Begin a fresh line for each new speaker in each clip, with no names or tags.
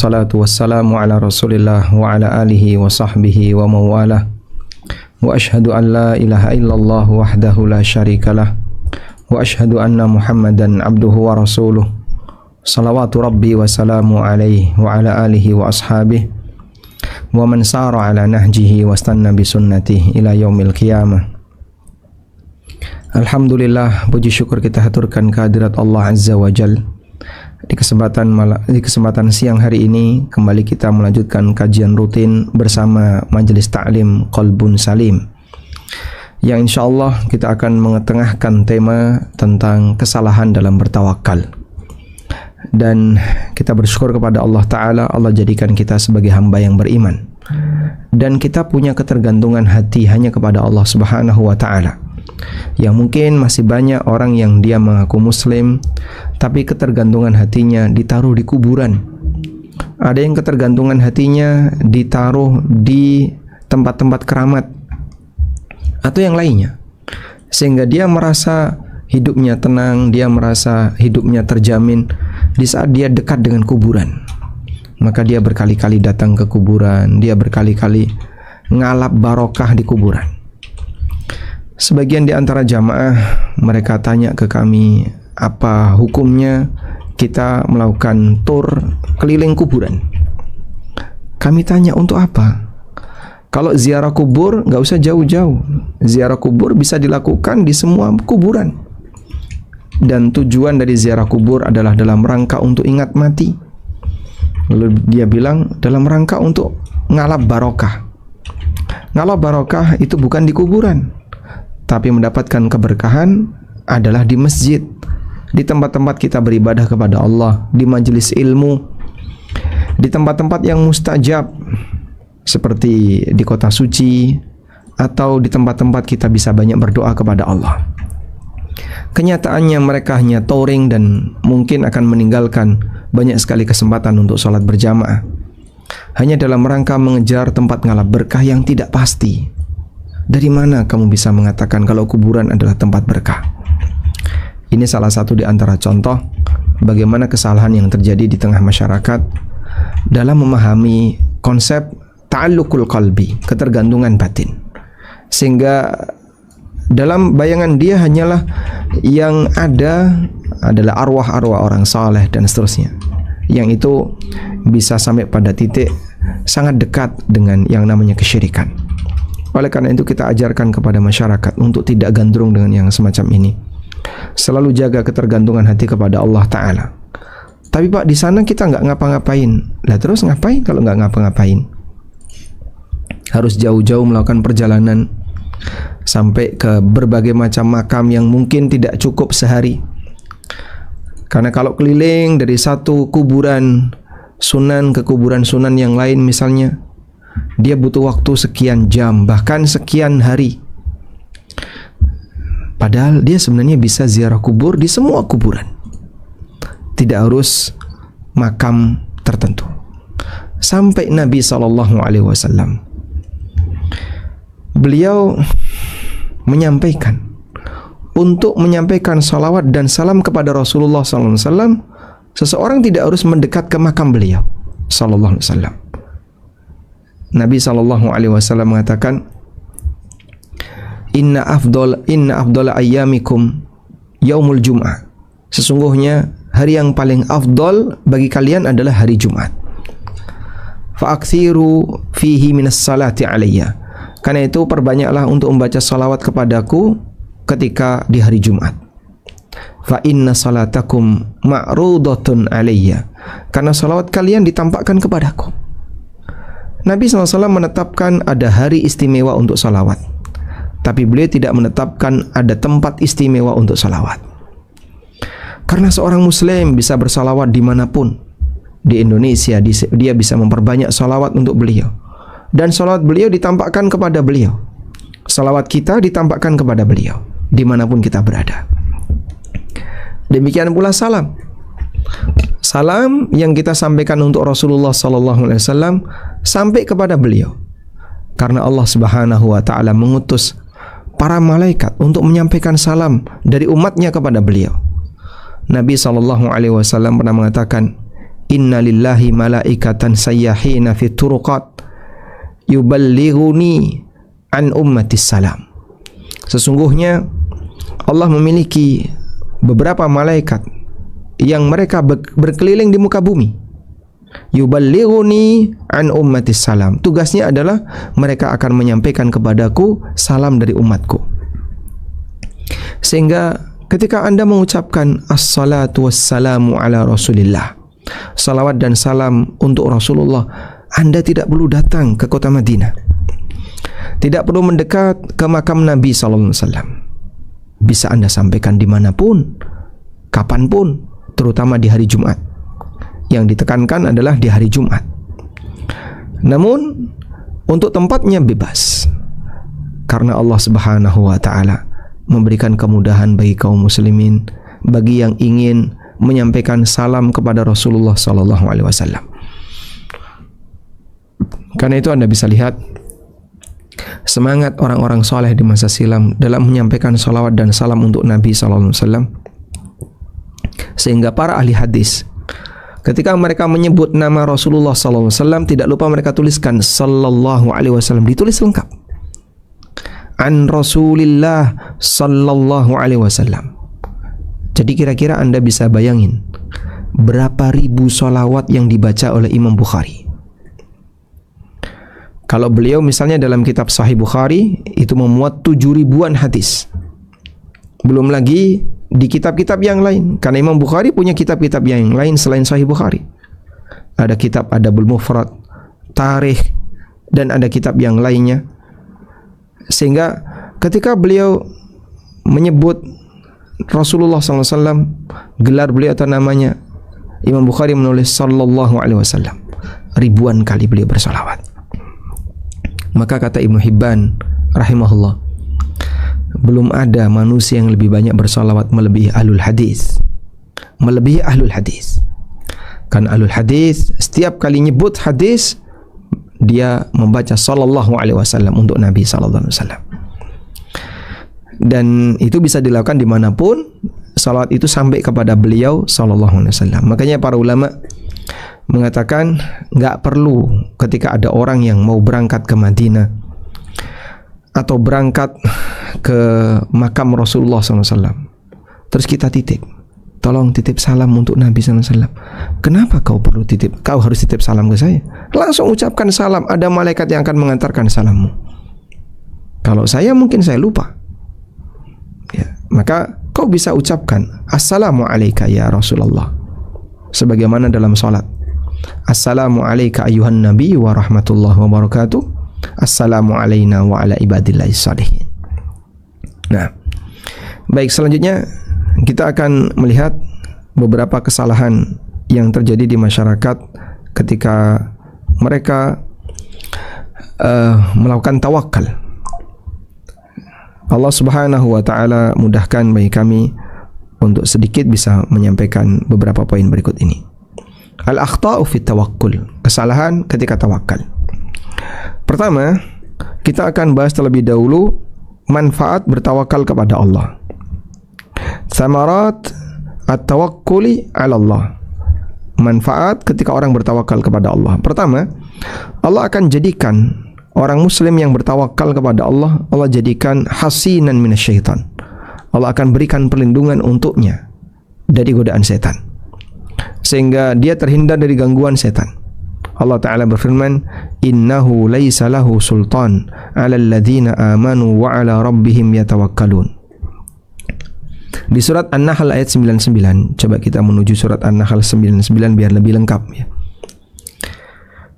Salatu wassalamu ala rasulillah wa ala alihi wa sahbihi wa mawalah. Wa ashhadu an la ilaha illallah wahdahu la syarikalah. Wa ashhadu anna muhammadan abduhu wa rasuluh. Salawatu rabbi wa salamu alaihi wa ala alihi wa ashabihi wa man sara ala nahjihi wa stanna bi sunnatihi ila yaumil qiyamah. Alhamdulillah, puji syukur kita haturkan kehadirat Allah Azza wa Jal. Di kesempatan siang hari ini kembali kita melanjutkan kajian rutin bersama Majelis Ta'lim Qalbun Salim, yang insyaallah kita akan mengetengahkan tema tentang kesalahan dalam bertawakal. Dan kita bersyukur kepada Allah Ta'ala, Allah jadikan kita sebagai hamba yang beriman, dan kita punya ketergantungan hati hanya kepada Allah Subhanahu wa Ta'ala. Yang mungkin masih banyak orang yang dia mengaku muslim, tapi ketergantungan hatinya ditaruh di kuburan. Ada yang ketergantungan hatinya ditaruh di tempat-tempat keramat atau yang lainnya, sehingga dia merasa hidupnya tenang, dia merasa hidupnya terjamin di saat dia dekat dengan kuburan. Maka dia berkali-kali datang ke kuburan, dia berkali-kali ngalap barokah di kuburan. Sebagian di antara jamaah mereka tanya ke kami, apa hukumnya kita melakukan tur keliling kuburan? Kami tanya, untuk apa? Kalau ziarah kubur nggak usah jauh-jauh. Ziarah kubur bisa dilakukan di semua kuburan. Dan tujuan dari ziarah kubur adalah dalam rangka untuk ingat mati. Lalu dia bilang dalam rangka untuk ngalap barokah. Ngalap barokah itu bukan di kuburan, tapi mendapatkan keberkahan adalah di masjid, di tempat-tempat kita beribadah kepada Allah, di majelis ilmu, di tempat-tempat yang mustajab seperti di kota suci, atau di tempat-tempat kita bisa banyak berdoa kepada Allah. Kenyataannya mereka hanya touring dan mungkin akan meninggalkan banyak sekali kesempatan untuk sholat berjamaah, hanya dalam rangka mengejar tempat ngalap berkah yang tidak pasti. Dari mana kamu bisa mengatakan kalau kuburan adalah tempat berkah? Ini salah satu di antara contoh bagaimana kesalahan yang terjadi di tengah masyarakat dalam memahami konsep ta'alluqul qalbi, ketergantungan batin. Sehingga dalam bayangan dia hanyalah yang ada adalah arwah-arwah orang saleh dan seterusnya, yang itu bisa sampai pada titik sangat dekat dengan yang namanya kesyirikan. Oleh karena itu kita ajarkan kepada masyarakat untuk tidak gandrung dengan yang semacam ini. Selalu jaga ketergantungan hati kepada Allah Ta'ala. Tapi Pak, di sana kita nggak ngapa-ngapain. Lah terus ngapain kalau nggak ngapa-ngapain? Harus jauh-jauh melakukan perjalanan sampai ke berbagai macam makam yang mungkin tidak cukup sehari. Karena kalau keliling dari satu kuburan sunan ke kuburan sunan yang lain misalnya, dia butuh waktu sekian jam, bahkan sekian hari. Padahal dia sebenarnya bisa ziarah kubur di semua kuburan, tidak harus makam tertentu. Sampai Nabi SAW, beliau menyampaikan, untuk menyampaikan salawat dan salam kepada Rasulullah SAW, seseorang tidak harus mendekat ke makam beliau SAW. Nabi SAW mengatakan, Inna afdala ayyamikum yaumul jum'ah. Sesungguhnya hari yang paling afdal bagi kalian adalah hari Jumat. Fa'akthiru fihi minas salati alayya. Karena itu perbanyaklah untuk membaca salawat kepadaku ketika di hari Jumat. Fa inna salatakum ma'rudatun alayya. Karena salawat kalian ditampakkan kepadaku. Nabi SAW menetapkan ada hari istimewa untuk salawat, tapi beliau tidak menetapkan ada tempat istimewa untuk salawat. Karena seorang muslim bisa bersalawat dimanapun. Di Indonesia dia bisa memperbanyak salawat untuk beliau, dan salawat beliau ditampakkan kepada beliau. Salawat kita ditampakkan kepada beliau dimanapun kita berada. Demikian pula salam. Salam yang kita sampaikan untuk Rasulullah SAW sampai kepada beliau, karena Allah Subhanahu wa Ta'ala mengutus para malaikat untuk menyampaikan salam dari umatnya kepada beliau. Nabi SAW pernah mengatakan, inna lillahi malaikatan sayyahina fi turuqat yuballighuni an ummatis salam. Sesungguhnya Allah memiliki beberapa malaikat yang mereka berkeliling di muka bumi. Yuballighuni an ummatis salam. Tugasnya adalah mereka akan menyampaikan kepadaku salam dari umatku. Sehingga ketika Anda mengucapkan as-salatu wassalamu ala Rasulillah, salawat dan salam untuk Rasulullah, Anda tidak perlu datang ke kota Madinah, tidak perlu mendekat ke makam Nabi SAW. Bisa Anda sampaikan dimanapun, kapanpun, terutama di hari Jumat. Yang ditekankan adalah di hari Jumat. Namun untuk tempatnya bebas, karena Allah Subhanahu wa Ta'ala memberikan kemudahan bagi kaum muslimin, bagi yang ingin menyampaikan salam kepada Rasulullah SAW. Karena itu Anda bisa lihat semangat orang-orang soleh di masa silam dalam menyampaikan salawat dan salam untuk Nabi SAW, sehingga para ahli hadis ketika mereka menyebut nama Rasulullah SAW tidak lupa mereka tuliskan sallallahu alaihi wasallam, ditulis lengkap, an Rasulillah sallallahu alaihi wasallam. Jadi kira-kira Anda bisa bayangin berapa ribu salawat yang dibaca oleh Imam Bukhari. Kalau beliau misalnya dalam kitab Sahih Bukhari itu memuat 7.000-an hadis. Belum lagi di kitab-kitab yang lain, karena Imam Bukhari punya kitab-kitab yang lain selain Sahih Bukhari. Ada kitab Adabul Mufrad, Tarikh, dan ada kitab yang lainnya. Sehingga ketika beliau menyebut Rasulullah SAW, gelar beliau atau namanya, Imam Bukhari menulis sallallahu alaihi wasallam. Ribuan kali beliau bersalawat. Maka kata Ibnu Hibban rahimahullah, belum ada manusia yang lebih banyak bersalawat melebihi ahlul hadis. Melebihi ahlul hadis. Kan ahlul hadis setiap kali nyebut hadis dia membaca sallallahu alaihi wasallam untuk Nabi sallallahu alaihi wasallam. Dan itu bisa dilakukan dimanapun salawat itu sampai kepada beliau sallallahu alaihi wasallam. Makanya para ulama mengatakan nggak perlu ketika ada orang yang mau berangkat ke Madinah atau berangkat ke makam Rasulullah SAW, terus kita titip, tolong titip salam untuk Nabi SAW. Kenapa kau perlu titip? Kau harus titip salam ke saya. Langsung ucapkan salam, ada malaikat yang akan mengantarkan salammu. Kalau saya mungkin saya lupa, ya, maka kau bisa ucapkan assalamu alayka ya Rasulullah, sebagaimana dalam salat. Assalamu alayka ayuhan nabi wa rahmatullahi wa barakatuh. Assalamu alayna wa ala ibadillahi salihin. Nah, baik, selanjutnya kita akan melihat beberapa kesalahan yang terjadi di masyarakat ketika mereka melakukan tawakal. Allah Subhanahu wa Ta'ala mudahkan bagi kami untuk sedikit bisa menyampaikan beberapa poin berikut ini. Al-akhta'u fit tawakkul, kesalahan ketika tawakal. Pertama, kita akan bahas terlebih dahulu manfaat bertawakal kepada Allah. Samarat at-tawakkuli 'ala Allah. Manfaat ketika orang bertawakal kepada Allah. Pertama, Allah akan jadikan orang muslim yang bertawakal kepada Allah, Allah jadikan hasinan minasyaitan. Allah akan berikan perlindungan untuknya dari godaan setan, sehingga dia terhindar dari gangguan setan. Allah Ta'ala berfirman, innahu laysa lahu sultan 'alal ladzina amanu wa 'ala rabbihim yatawakkalun. Di surat An-Nahl ayat 99. Coba kita menuju surat An-Nahl 99 biar lebih lengkap ya.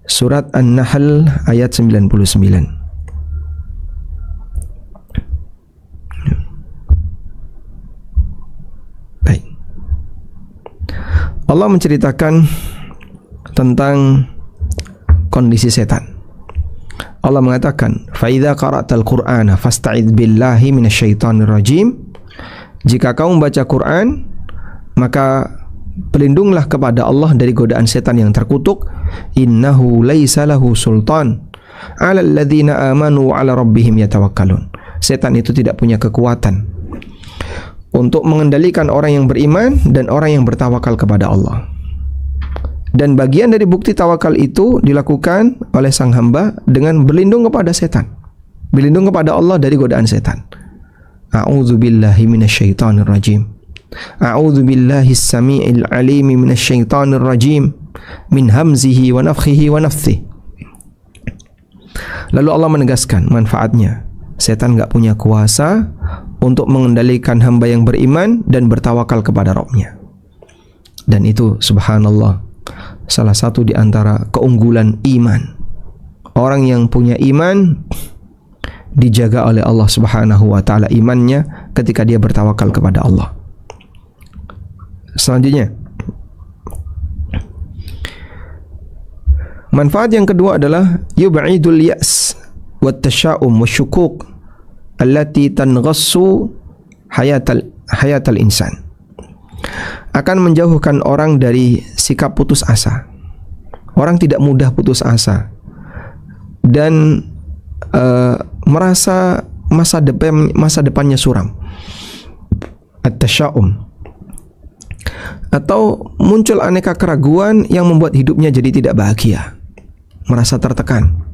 Surat An-Nahl ayat 99. Baik. Allah menceritakan tentang kondisi setan. Allah mengatakan, "Fa idza qara'tal Qur'ana fasta'idz billahi minasyaitonir rajim." Jika kamu membaca Quran, maka pelindunglah kepada Allah dari godaan setan yang terkutuk. Innahu laisa lahu sultan 'alal ladzina amanu wa 'ala rabbihim yatawakkalun. Setan itu tidak punya kekuatan untuk mengendalikan orang yang beriman dan orang yang bertawakal kepada Allah. Dan bagian dari bukti tawakal itu dilakukan oleh sang hamba dengan berlindung kepada setan, berlindung kepada Allah dari godaan setan. A'udzubillahi minasyaitonir rajim. A'udzubillahi as-sami'il 'alimi minasyaitonir rajim min hamzihi wa nafthihi wa nafthihi. Lalu Allah menegaskan manfaatnya. Setan enggak punya kuasa untuk mengendalikan hamba yang beriman dan bertawakal kepada Rabb-Nya. Dan itu subhanallah salah satu di antara keunggulan iman. Orang yang punya iman dijaga oleh Allah Subhanahu wa taala imannya ketika dia bertawakal kepada Allah. Selanjutnya, manfaat yang kedua adalah yub'idul ya's wat tasya'um wasyukuk allati tanghassu hayatal insan. Akan menjauhkan orang dari sikap putus asa. Orang tidak mudah putus asa dan merasa masa depannya suram. At-tasya'um, atau muncul aneka keraguan yang membuat hidupnya jadi tidak bahagia, merasa tertekan.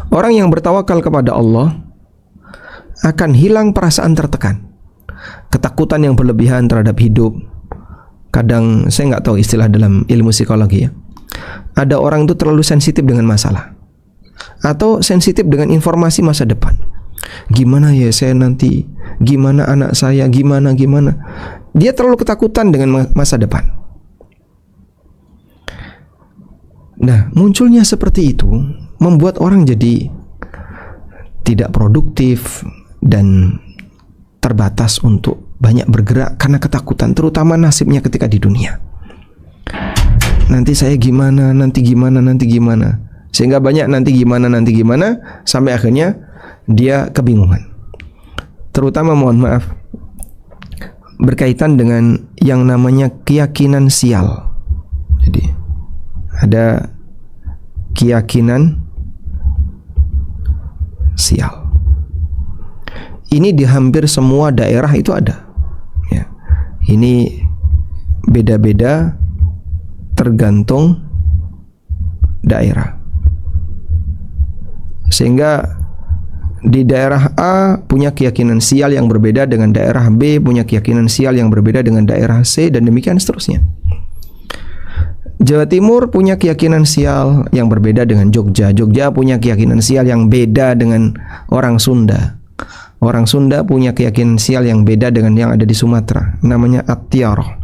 Orang yang bertawakal kepada Allah akan hilang perasaan tertekan, ketakutan yang berlebihan terhadap hidup. Kadang saya nggak tahu istilah dalam ilmu psikologi ya. Ada orang itu terlalu sensitif dengan masalah atau sensitif dengan informasi masa depan. Gimana ya saya nanti, gimana anak saya, gimana. Dia terlalu ketakutan dengan masa depan. Nah, munculnya seperti itu membuat orang jadi tidak produktif dan terbatas untuk banyak bergerak karena ketakutan, terutama nasibnya ketika di dunia. Nanti saya gimana, nanti gimana. Sehingga banyak nanti gimana sampai akhirnya dia kebingungan. Terutama mohon maaf berkaitan dengan yang namanya keyakinan sial. Jadi ada keyakinan sial. Ini di hampir semua daerah itu ada. Ya. Ini beda-beda tergantung daerah. Sehingga di daerah A punya keyakinan sial yang berbeda dengan daerah B, punya keyakinan sial yang berbeda dengan daerah C, dan demikian seterusnya. Jawa Timur punya keyakinan sial yang berbeda dengan Jogja. Jogja punya keyakinan sial yang beda dengan orang Sunda. Orang Sunda punya keyakinan sial yang beda dengan yang ada di Sumatera. Namanya At-Tiarah.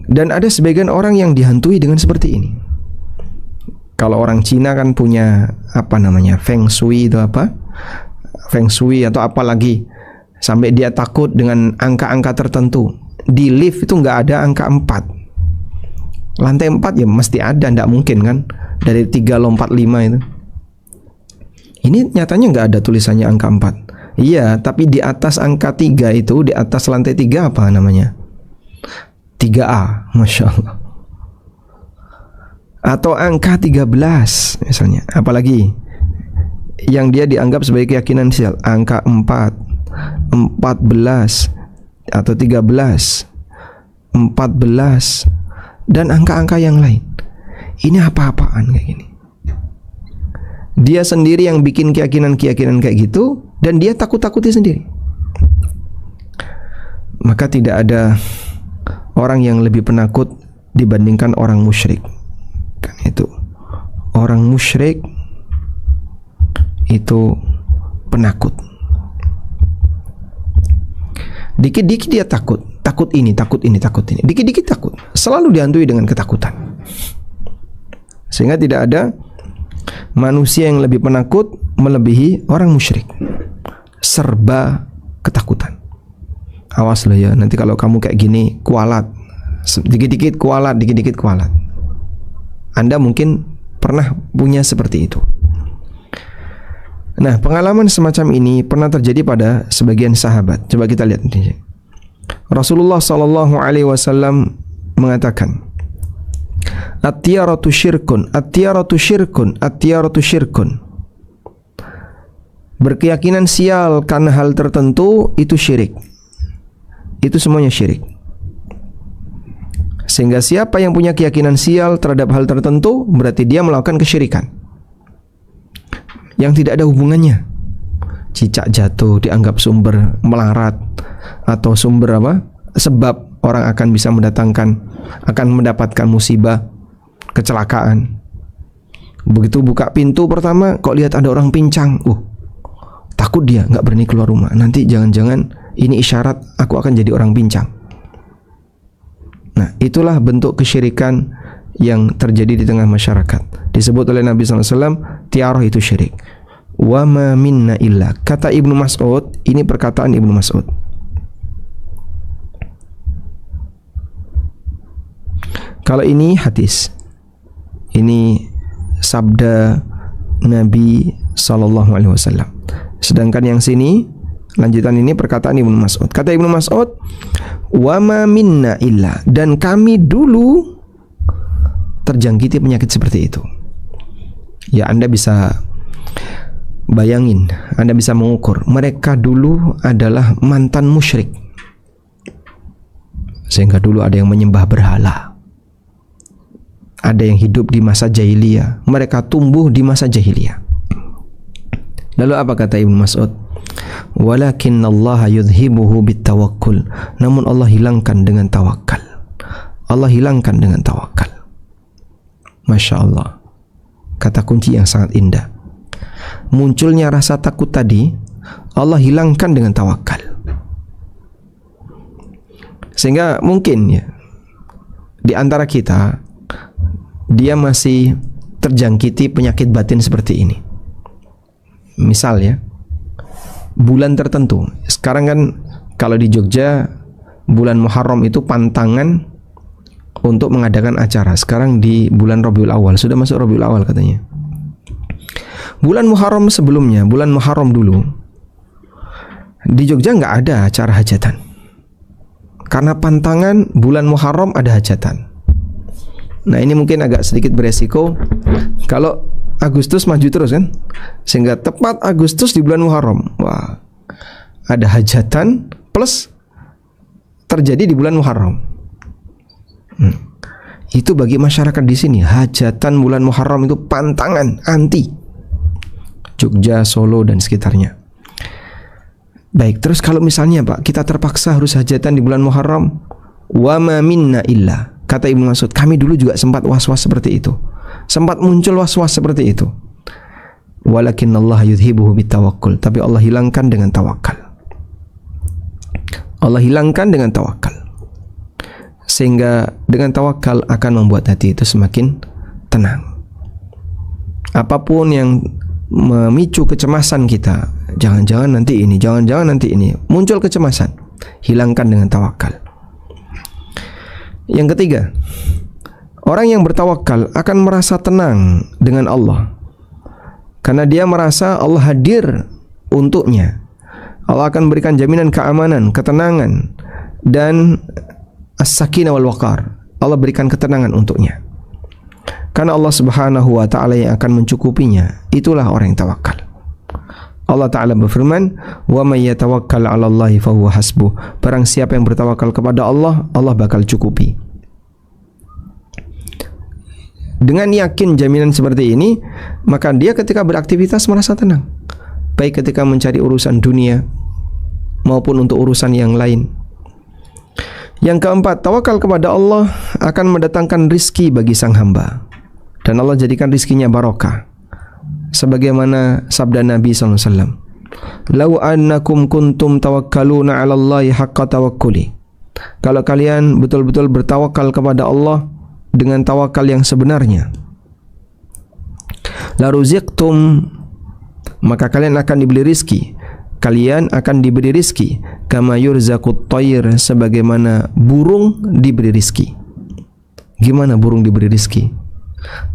Dan ada sebagian orang yang dihantui dengan seperti ini. Kalau orang Cina kan punya Feng Shui itu apa? Feng Shui atau apa lagi, sampai dia takut dengan angka-angka tertentu. Di lift itu nggak ada angka 4. Lantai 4 ya mesti ada, nggak mungkin kan? Dari 3 lompat 5 itu. Ini nyatanya nggak ada tulisannya angka 4. Iya, tapi di atas angka 3 itu, di atas lantai 3 apa namanya? 3A, Masya Allah. Atau angka 13 misalnya. Apalagi yang dia dianggap sebagai keyakinan sial, angka 4, 14 atau 13, 14 dan angka-angka yang lain. Ini apa-apaan kayak gini. Dia sendiri yang bikin keyakinan-keyakinan kayak gitu dan dia takut-takuti sendiri. Maka tidak ada orang yang lebih penakut dibandingkan orang musyrik. Kan itu. Orang musyrik itu penakut. Dikit-dikit dia takut ini. Dikit-dikit takut. Selalu dihantui dengan ketakutan. Sehingga tidak ada manusia yang lebih penakut melebihi orang musyrik. Serba ketakutan. Awas loh ya, nanti kalau kamu kayak gini kualat. Dikit-dikit kualat. Anda mungkin pernah punya seperti itu. Nah, pengalaman semacam ini pernah terjadi pada sebagian sahabat. Coba kita lihat ini. Rasulullah sallallahu alaihi wasallam mengatakan, "At-tiyaratu syirkun, at-tiyaratu syirkun, at-tiyaratu syirkun." Berkeyakinan sial karena hal tertentu itu syirik. itu semuanya syirik. Sehingga siapa yang punya keyakinan sial terhadap hal tertentu, berarti dia melakukan kesyirikan yang tidak ada hubungannya. Cicak jatuh dianggap sumber melarat, atau sumber sebab orang akan bisa akan mendapatkan musibah, kecelakaan. Begitu buka pintu pertama, kok lihat ada orang pincang, takut dia, nggak berani keluar rumah. Nanti jangan-jangan ini isyarat aku akan jadi orang pincang. Nah, itulah bentuk kesyirikan yang terjadi di tengah masyarakat. Disebut oleh Nabi SAW, tiarah itu syirik. Wa ma minna illa. Kata Ibnu Mas'ud, ini perkataan Ibnu Mas'ud. Kalau ini hadis, ini sabda Nabi SAW. Sedangkan yang sini, lanjutan ini perkataan Ibnu Mas'ud. Kata Ibnu Mas'ud, wa ma minna illa, dan kami dulu terjangkiti penyakit seperti itu. Ya, Anda bisa bayangin, Anda bisa mengukur, mereka dulu adalah mantan musyrik. Sehingga dulu ada yang menyembah berhala, ada yang hidup di masa jahiliyah, mereka tumbuh di masa jahiliyah. Lalu apa kata Ibnu Mas'ud? Walakinnallaha yudhibuhu bitawakkul. Namun Allah hilangkan dengan tawakal. Allah hilangkan dengan tawakal. Masya Allah. Kata kunci yang sangat indah. Munculnya rasa takut tadi, Allah hilangkan dengan tawakal. Sehingga mungkin ya, di antara kita, dia masih terjangkiti penyakit batin seperti ini. Misal ya, bulan tertentu. Sekarang kan kalau di Jogja, bulan Muharram itu pantangan untuk mengadakan acara. Sekarang di bulan Rabiul Awal, sudah masuk Rabiul Awal katanya. Bulan Muharram sebelumnya, bulan Muharram dulu, di Jogja nggak ada acara hajatan. Karena pantangan bulan Muharram ada hajatan. Nah, ini mungkin agak sedikit beresiko kalau Agustus maju terus kan, sehingga tepat Agustus di bulan Muharram, wah, ada hajatan plus terjadi di bulan Muharram. Itu bagi masyarakat di sini, hajatan bulan Muharram itu pantangan, anti. Jogja, Solo dan sekitarnya. Baik, terus kalau misalnya Pak, kita terpaksa harus hajatan di bulan Muharram, wa ma minna illa. Kata Ibnu Mas'ud, kami dulu juga sempat was-was seperti itu. Sempat muncul was-was seperti itu. Walakinnallaha yudhibuhu bitawakkul. Tapi Allah hilangkan dengan tawakal. Allah hilangkan dengan tawakal. Sehingga dengan tawakal akan membuat hati itu semakin tenang. Apapun yang memicu kecemasan kita, jangan-jangan nanti ini, jangan-jangan nanti ini, muncul kecemasan, hilangkan dengan tawakal. Yang ketiga, orang yang bertawakal akan merasa tenang dengan Allah, karena dia merasa Allah hadir untuknya. Allah akan berikan jaminan keamanan, ketenangan, dan as-sakinah wal waqar. Allah berikan ketenangan untuknya, karena Allah Subhanahu wa ta'ala yang akan mencukupinya. Itulah orang yang tawakal. Allah Ta'ala berfirman, wa may yatawakkal 'ala Allahi fahuwa hasbuh. Barang siapa yang bertawakal kepada Allah, Allah bakal cukupi. Dengan yakin jaminan seperti ini, maka dia ketika beraktivitas merasa tenang, baik ketika mencari urusan dunia maupun untuk urusan yang lain. Yang keempat, tawakal kepada Allah akan mendatangkan rizki bagi sang hamba, dan Allah jadikan rizkinya barokah. Sebagaimana sabda Nabi SAW, "Lau annakum kuntum tawakkaluna 'ala Allahi haqqa tawakkuli." Kalau kalian betul-betul bertawakal kepada Allah dengan tawakal yang sebenarnya, la ruziqtum, maka kalian akan diberi rizki. Kalian akan diberi rizki kama yurzaqut tayr, sebagaimana burung diberi rizki. Gimana burung diberi rizki?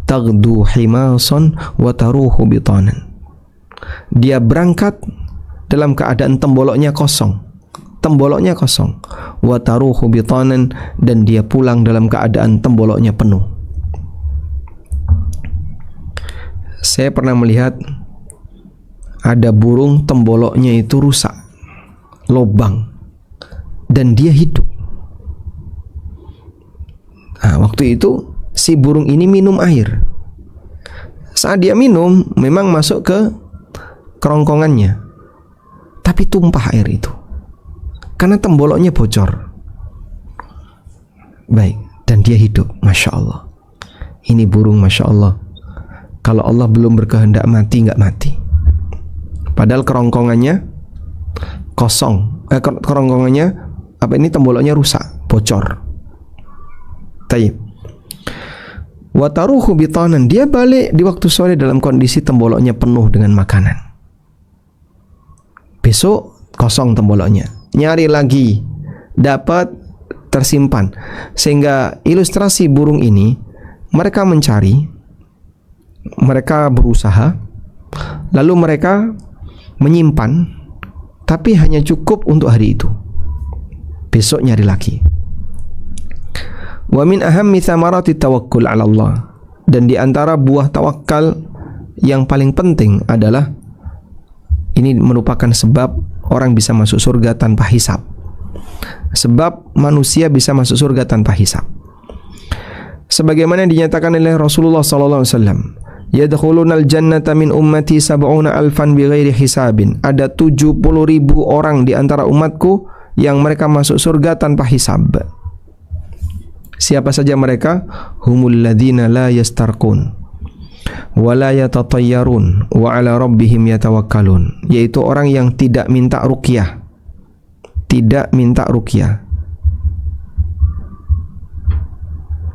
Taghdu himasan wa taruhu bitanan. Dia berangkat dalam keadaan temboloknya kosong, temboloknya kosong. Wa taruhu bitanan, dan dia pulang dalam keadaan temboloknya penuh. Saya pernah melihat ada burung temboloknya itu rusak, lobang. dan dia hidup. Waktu itu si burung ini minum air. Saat dia minum, memang masuk ke kerongkongannya, tapi tumpah air itu karena temboloknya bocor. Baik, dan dia hidup. Masya Allah. Ini burung, Masya Allah. Kalau Allah belum berkehendak mati, nggak mati. Padahal kerongkongannya kosong. Kerongkongannya temboloknya rusak, bocor. Tayyib. Wataruhu bitanan, dia balik di waktu sore dalam kondisi temboloknya penuh dengan makanan. Besok kosong temboloknya, nyari lagi, dapat, tersimpan. Sehingga ilustrasi burung ini, mereka mencari, mereka berusaha, lalu mereka menyimpan, tapi hanya cukup untuk hari itu. Besok nyari lagi. Wa min ahammi thamarati tawakkul 'ala Allah, dan di antara buah tawakal yang paling penting adalah ini merupakan sebab orang bisa masuk surga tanpa hisab. Sebab manusia bisa masuk surga tanpa hisab. Sebagaimana dinyatakan oleh Rasulullah sallallahu alaihi wasallam, yadkhulunal jannata min ummati sab'una alfan bighairi hisabin. Ada 70.000 orang di antara umatku yang mereka masuk surga tanpa hisab. Siapa saja mereka? Humul ladzina la yastarqun wa la yatatayyarun wa ala rabbihim yatawakkalun, yaitu orang yang tidak minta ruqyah. Tidak minta ruqyah.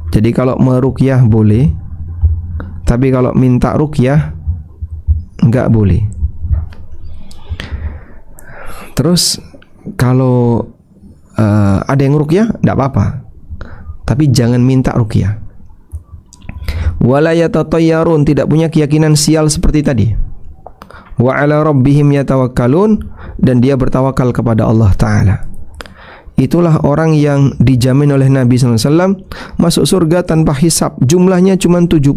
Jadi kalau meruqyah boleh, tapi kalau minta ruqyah enggak boleh. Terus kalau ada yang ruqyah enggak apa-apa, tapi jangan minta ruqyah. Wala yatatayyarun, tidak punya keyakinan sial seperti tadi. Wa ala rabbihim yatawakkalun, dan dia bertawakal kepada Allah Ta'ala. Itulah orang yang dijamin oleh Nabi SAW masuk surga tanpa hisab. Jumlahnya cuma 70.000.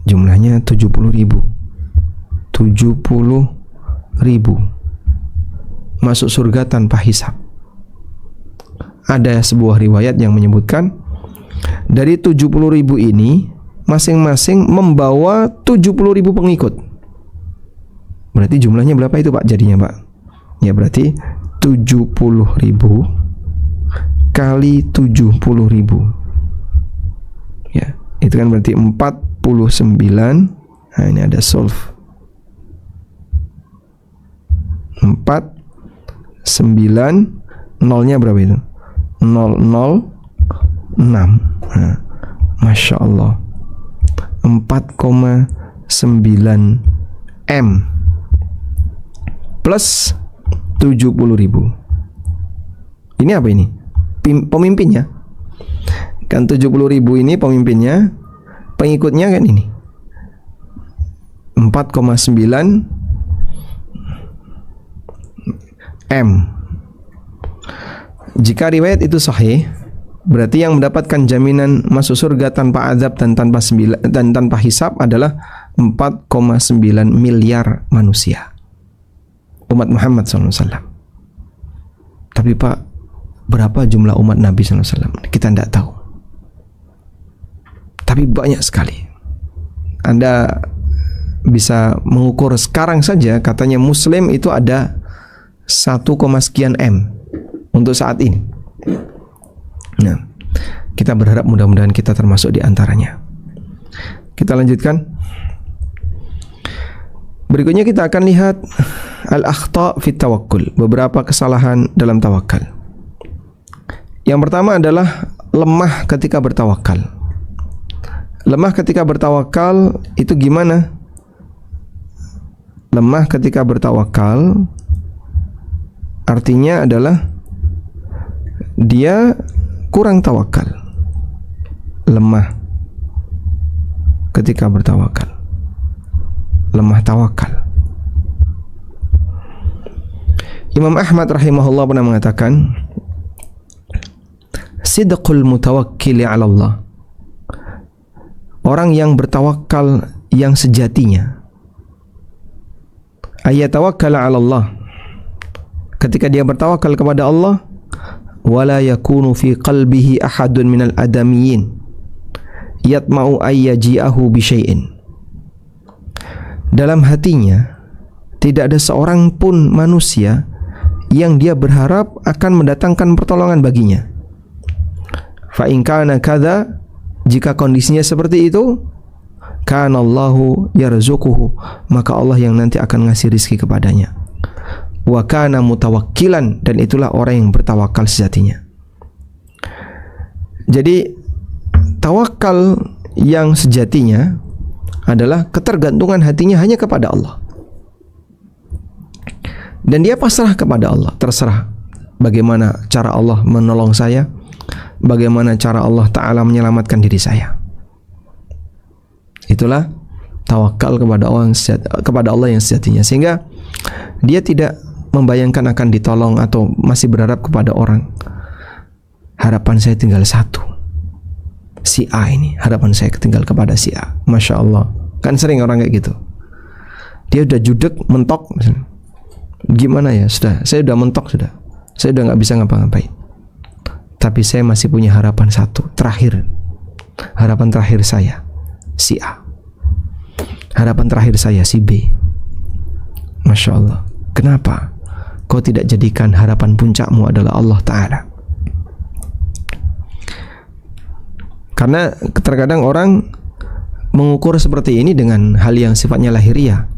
Jumlahnya 70.000. 70.000 masuk surga tanpa hisab. Ada sebuah riwayat yang menyebutkan dari 70.000 ini masing-masing membawa 70.000 pengikut. Berarti jumlahnya berapa itu Pak jadinya Pak? Ya berarti 70.000 kali 70.000. Ya, itu kan berarti 49. Nah, ini ada solve. 49, nolnya berapa itu? 006. Nah, Masya Allah, 4,9 M plus 70.000. Ini apa ini? Pemimpinnya. Kan 70.000 ini pemimpinnya, pengikutnya kan ini 4,9 M. Jika riwayat itu sahih, berarti yang mendapatkan jaminan masuk surga tanpa azab dan tanpa hisab adalah 4,9 miliar manusia, umat Muhammad SAW. Tapi Pak, berapa jumlah umat Nabi SAW? Kita tidak tahu. Tapi banyak sekali. Anda bisa mengukur sekarang saja, katanya Muslim itu ada 1, sekian M untuk saat ini. Nah, kita berharap mudah-mudahan kita termasuk di antaranya. Kita lanjutkan. Berikutnya kita akan lihat al-akhta' fit tawakkul, beberapa kesalahan dalam tawakal. Yang pertama adalah lemah ketika bertawakal. Lemah ketika bertawakal itu gimana? Lemah ketika bertawakal artinya adalah dia kurang tawakal. Lemah ketika bertawakal. Lemah tawakal. Imam Ahmad rahimahullah pernah mengatakan, sidqul mutawakkili 'ala Allah. Orang yang bertawakal yang sejatinya. Ayatawakkala 'ala Allah. ketika dia bertawakal kepada Allah, wala yakunu fi qalbihi ahadun minal adamiyyin yatma'u ayyaji'ahu bi syai'in. Dalam hatinya tidak ada seorang pun manusia yang dia berharap akan mendatangkan pertolongan baginya. Fa in kana kadza, jika kondisinya seperti itu, kana Allahu yarzuquhu, maka Allah yang nanti akan ngasih rizki kepadanya. Wa kana mutawakkilan, dan itulah orang yang bertawakal sejatinya. Jadi tawakal yang sejatinya adalah ketergantungan hatinya hanya kepada Allah, dan dia pasrah kepada Allah. Terserah bagaimana cara Allah menolong saya, bagaimana cara Allah Ta'ala menyelamatkan diri saya. Itulah tawakal kepada Allah yang sejatinya, sehingga dia tidak membayangkan akan ditolong atau masih berharap kepada orang. Harapan saya tinggal satu, si A ini, harapan saya tinggal kepada si A. Masya Allah, kan sering orang kayak gitu. Dia udah judek, mentok, gimana ya, sudah, saya udah mentok, sudah, saya udah nggak bisa ngapa-ngapain, tapi saya masih punya harapan satu, terakhir. Harapan terakhir saya si A, harapan terakhir saya si B. Masya Allah, kenapa kau tidak jadikan harapan puncakmu adalah Allah Ta'ala? Karena terkadang orang mengukur seperti ini dengan hal yang sifatnya lahiriah.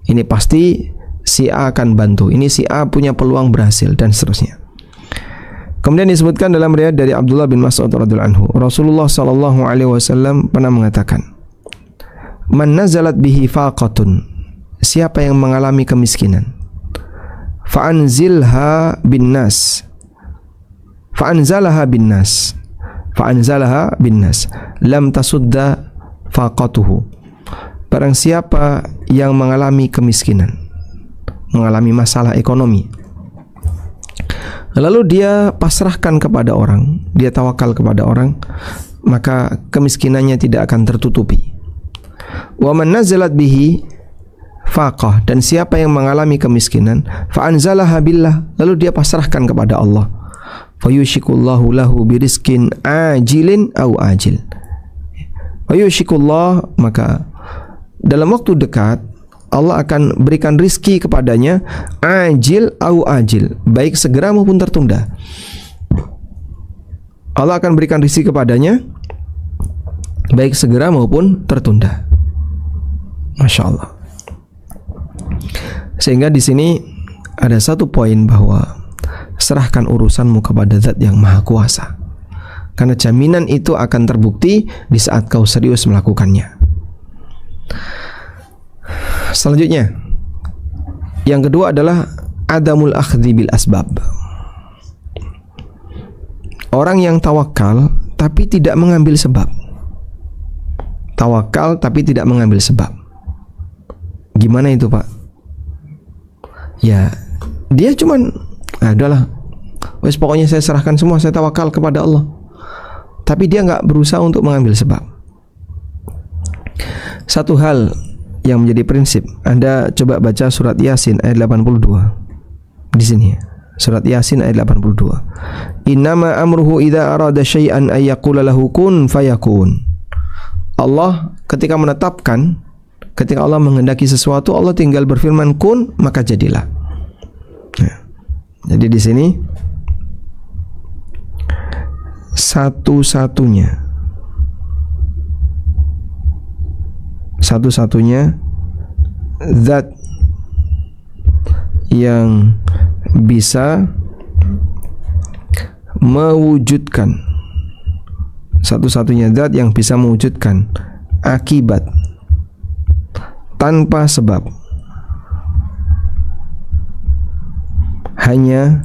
Ini pasti si A akan bantu, ini si A punya peluang berhasil, dan seterusnya. Kemudian disebutkan dalam riwayat dari Abdullah bin Mas'ud radhiyallahu anhu, Rasulullah sallallahu alaihi wasallam pernah mengatakan, "Man nazalat bihi faqatun," siapa yang mengalami kemiskinan, fa'anzalaha bin nas, lam tasudda faqatuhu. Barang siapa yang mengalami kemiskinan, mengalami masalah ekonomi, lalu dia pasrahkan kepada orang, dia tawakal kepada orang, maka kemiskinannya tidak akan tertutupi. Wa man nazalat bihi faqah, dan siapa yang mengalami kemiskinan, fa anzalaha billah, lalu dia pasrahkan kepada Allah, fayushikullahu lahu birizkin ajilin au ajil. Fayushikullah, maka dalam waktu dekat Allah akan berikan rizki kepadanya, ajil au ajil, baik segera maupun tertunda. Allah akan berikan rizki kepadanya baik segera maupun tertunda. Masya Allah. Sehingga di sini ada satu poin bahwa serahkan urusanmu kepada Zat yang Maha Kuasa, karena jaminan itu akan terbukti di saat kau serius melakukannya. Selanjutnya, yang kedua adalah adamul akhdhi bil asbab. Orang yang tawakal tapi tidak mengambil sebab. Tawakal tapi tidak mengambil sebab. Gimana itu, Pak? Ya, dia cuman udahlah, wes pokoknya saya serahkan semua, saya tawakal kepada Allah, tapi dia nggak berusaha untuk mengambil sebab. Satu hal yang menjadi prinsip, Anda coba baca surat Yasin ayat 82. Di sini, surat Yasin ayat 82. Innama amruhu idza arada syai'an ay yaqula lahu kun fayakun. Allah ketika menetapkan, ketika Allah menghendaki sesuatu, Allah tinggal berfirman kun, maka jadilah. Nah, jadi di sini satu-satunya zat yang bisa mewujudkan, satu-satunya zat yang bisa mewujudkan akibat tanpa sebab hanya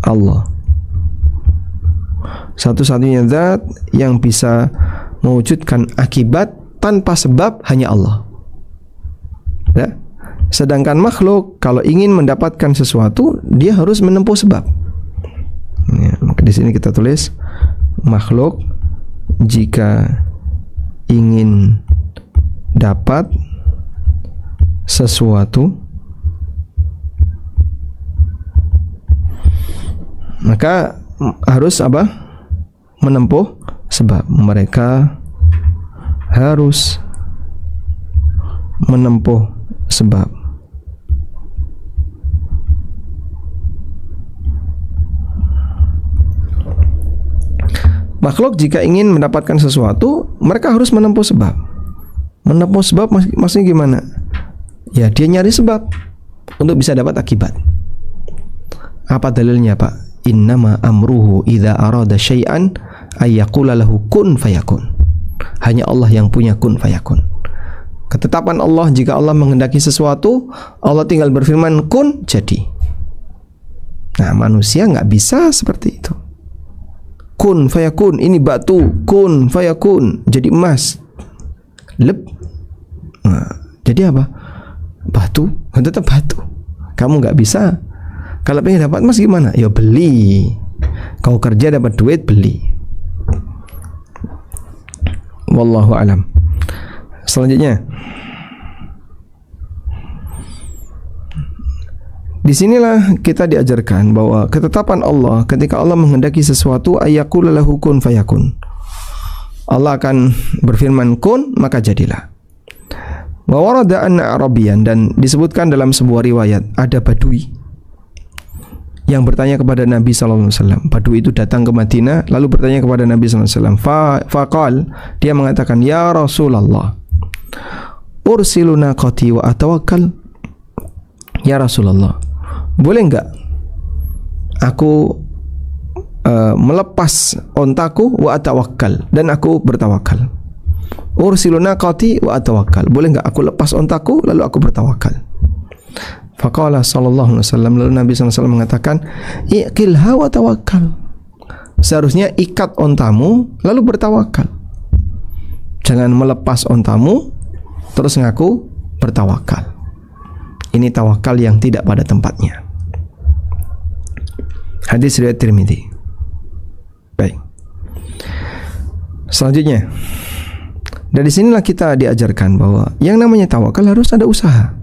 Allah. Satu-satunya zat yang bisa mewujudkan akibat tanpa sebab hanya Allah. Ya? Sedangkan makhluk kalau ingin mendapatkan sesuatu, dia harus menempuh sebab. Ya, maka di sini kita tulis makhluk jika ingin dapat sesuatu Maka harus apa? Menempuh sebab. Mereka harus menempuh sebab. Makhluk jika ingin mendapatkan sesuatu, mereka harus menempuh sebab. Menempuh sebab maksudnya gimana? Ya, dia nyari sebab untuk bisa dapat akibat. Apa dalilnya, Pak? Innama amruhu idza arada syai'an ayyaqula lahu kun fayakun. Hanya Allah yang punya kun fayakun. Ketetapan Allah, jika Allah menghendaki sesuatu, Allah tinggal berfirman kun, jadi. Nah, manusia nggak bisa seperti itu. Kun fayakun, ini batu, kun fayakun, jadi emas. Lep. Nah, jadi apa? Batu, tetap batu. Kamu nggak bisa. Kalau pengen dapat emas gimana? Ya beli. Kau kerja dapat duit, beli. Wallahu alam. Selanjutnya, disinilah kita diajarkan bahwa ketetapan Allah ketika Allah menghendaki sesuatu, ayyaqula lahu kun fayakun. Allah akan berfirman kun, maka jadilah. Wa warada anna Arabiyan, dan disebutkan dalam sebuah riwayat ada Badui yang bertanya kepada Nabi SAW. Badui itu datang ke Madinah lalu bertanya kepada Nabi SAW. Faqal, dia mengatakan, ya Rasulullah, ursilu naqati wa atawakkal. Ya Rasulullah, boleh enggak aku melepas ontaku wa atawakkal, dan aku bertawakal. Ursilu naqati wa atawakkal, boleh enggak aku lepas ontaku lalu aku bertawakal. Faqala sallallahu alaihi wasallam, lalu Nabi SAW mengatakan, iqilha wa tawakkal. Seharusnya ikat ontamu lalu bertawakal. Jangan melepas ontamu terus ngaku bertawakal. Ini tawakal yang tidak pada tempatnya. Hadis riwayat Tirmidzi. Baik. Selanjutnya, dari sinilah kita diajarkan bahwa yang namanya tawakal harus ada usaha.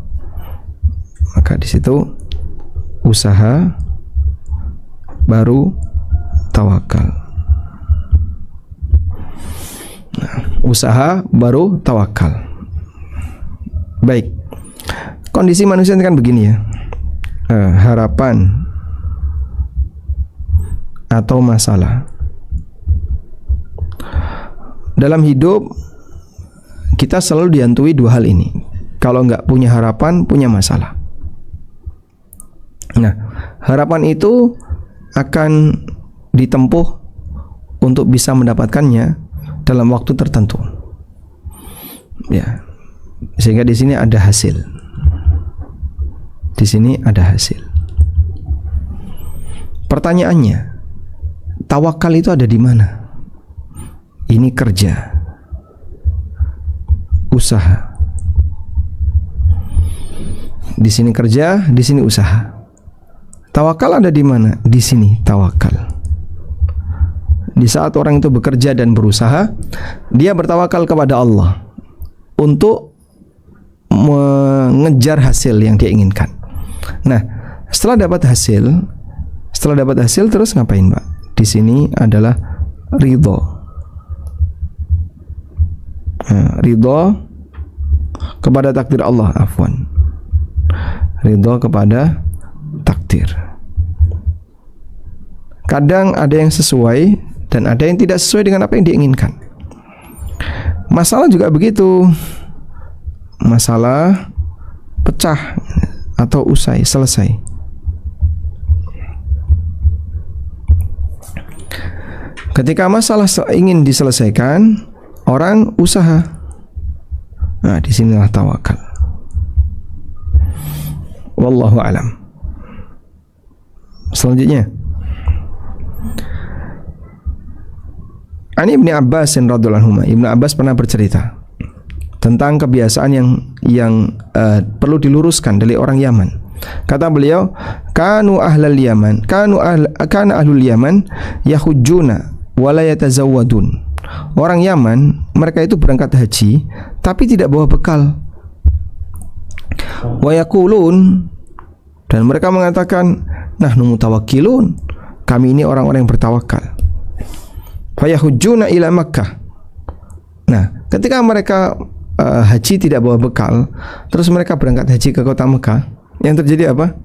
Maka di situ usaha baru tawakal. Nah, usaha baru tawakal. Baik. Kondisi manusia kan begini ya. Harapan atau masalah. Dalam hidup kita selalu dihantui dua hal ini. Kalau nggak punya harapan, punya masalah. Nah, harapan itu akan ditempuh untuk bisa mendapatkannya dalam waktu tertentu. Ya. Sehingga di sini ada hasil. Di sini ada hasil. Pertanyaannya, tawakal itu ada di mana? Ini kerja, usaha. Di sini kerja, di sini usaha. Tawakal ada di mana? Di sini tawakal. Di saat orang itu bekerja dan berusaha, dia bertawakal kepada Allah untuk mengejar hasil yang dia inginkan. Nah, setelah dapat hasil terus ngapain, Pak? Di sini adalah ridho. Ridho kepada takdir Allah, afwan. Ridho kepada takdir. Kadang ada yang sesuai dan ada yang tidak sesuai dengan apa yang diinginkan. Masalah juga begitu. Masalah pecah atau usai, selesai. Ketika masalah ingin diselesaikan, orang usaha. Nah, disinilah tawakal. Wallahu alam. Selanjutnya, Ani Ibnu Abbas radhiyallahu anhu, Ibnu Abbas pernah bercerita tentang kebiasaan yang perlu diluruskan dari orang Yaman. Kata beliau, kana ahlul Yaman yahujjuna wa la yatazawwadun. Orang Yaman, mereka itu berangkat haji tapi tidak bawa bekal. Wa yaqulun, dan mereka mengatakan, nahnu mutawakkilun, Kami ini orang-orang yang bertawakal. Fayahujjuna ila Makkah. Nah, ketika mereka haji tidak bawa bekal, terus mereka berangkat haji ke kota Mekah, yang terjadi apa?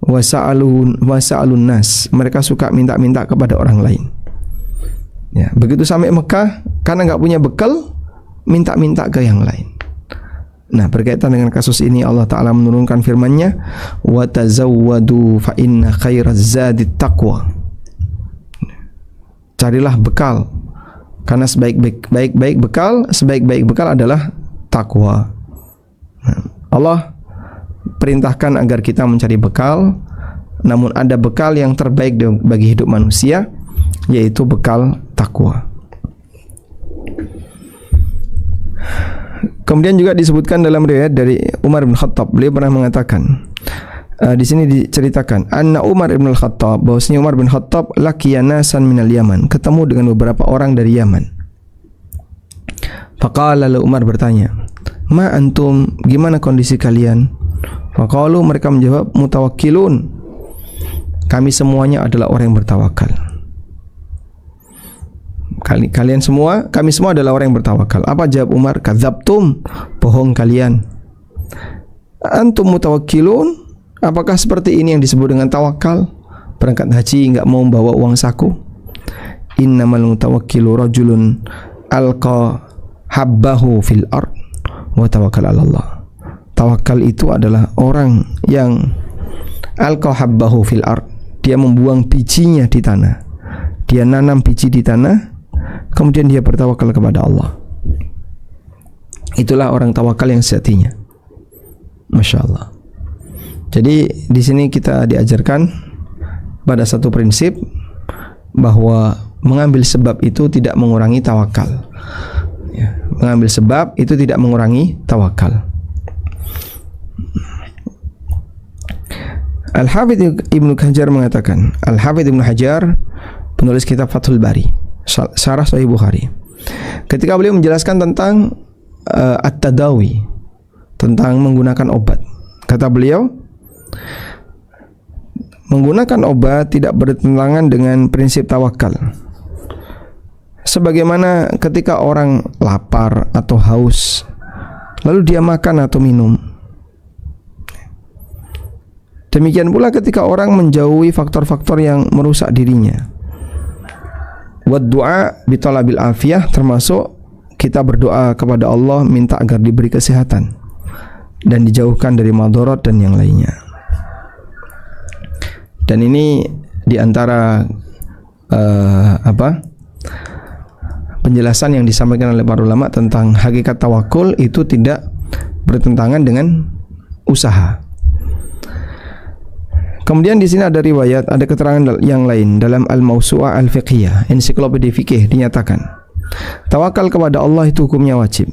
Wasa'alun nas. Mereka suka minta-minta kepada orang lain. Ya, begitu sampai Mekah, karena nggak punya bekal, minta-minta ke yang lain. Nah, berkaitan dengan kasus ini Allah Ta'ala menurunkan firman-Nya, wa tazawwadu fa inna khairaz zadit taqwa. Carilah bekal, karena sebaik-baik bekal adalah takwa. Nah, Allah perintahkan agar kita mencari bekal, namun ada bekal yang terbaik bagi hidup manusia, yaitu bekal takwa. Kemudian juga disebutkan dalam riwayat dari Umar bin Khattab, beliau pernah mengatakan, di sini diceritakan, anna Umar bin Khattab, bahwasanya Umar bin Khattab laqiya nasan minal Yaman, ketemu dengan beberapa orang dari Yaman. Faqala, lalu Umar bertanya, ma antum, gimana kondisi kalian? Faqalu, mereka menjawab, mutawakkilun, kami semuanya adalah orang yang bertawakal. Kalian semua, kami semua adalah orang yang bertawakal. Apa jawab Umar? Kadzabtum, bohong kalian. Antum mutawakkilun, apakah seperti ini yang disebut dengan tawakal? Berangkat haji enggak mau bawa uang saku. Innamal mutawakkilu rajulun alqa habbahu fil ard wa tawakkal 'ala Allah. Tawakal itu adalah orang yang alqa habbahu fil ard. Dia membuang bijinya di tanah. Dia nanam biji di tanah, kemudian dia bertawakal kepada Allah. Itulah orang tawakal yang sejatinya. Masya Allah. Jadi di sini kita diajarkan pada satu prinsip bahwa mengambil sebab itu tidak mengurangi tawakal. Ya, mengambil sebab itu tidak mengurangi tawakal. Al-Hafidz Ibnu Hajar mengatakan, Al-Hafidz Ibnu Hajar penulis kitab Fathul Bari, Syarah Sahih Bukhari, ketika beliau menjelaskan tentang at-tadawi, tentang menggunakan obat, kata beliau, menggunakan obat tidak bertentangan dengan prinsip tawakal. Sebagaimana ketika orang lapar atau haus, lalu dia makan atau minum. Demikian pula ketika orang menjauhi faktor-faktor yang merusak dirinya. Wad du'a bi talabil afiyah, termasuk kita berdoa kepada Allah minta agar diberi kesehatan dan dijauhkan dari madarat dan yang lainnya. Dan ini diantara penjelasan yang disampaikan oleh para ulama tentang hakikat tawakul itu tidak bertentangan dengan usaha. Kemudian di sini ada riwayat, ada keterangan yang lain dalam Al-Mawsu'ah Al-Fiqhiyah, ensiklopedia fikih, dinyatakan tawakal kepada Allah itu hukumnya wajib.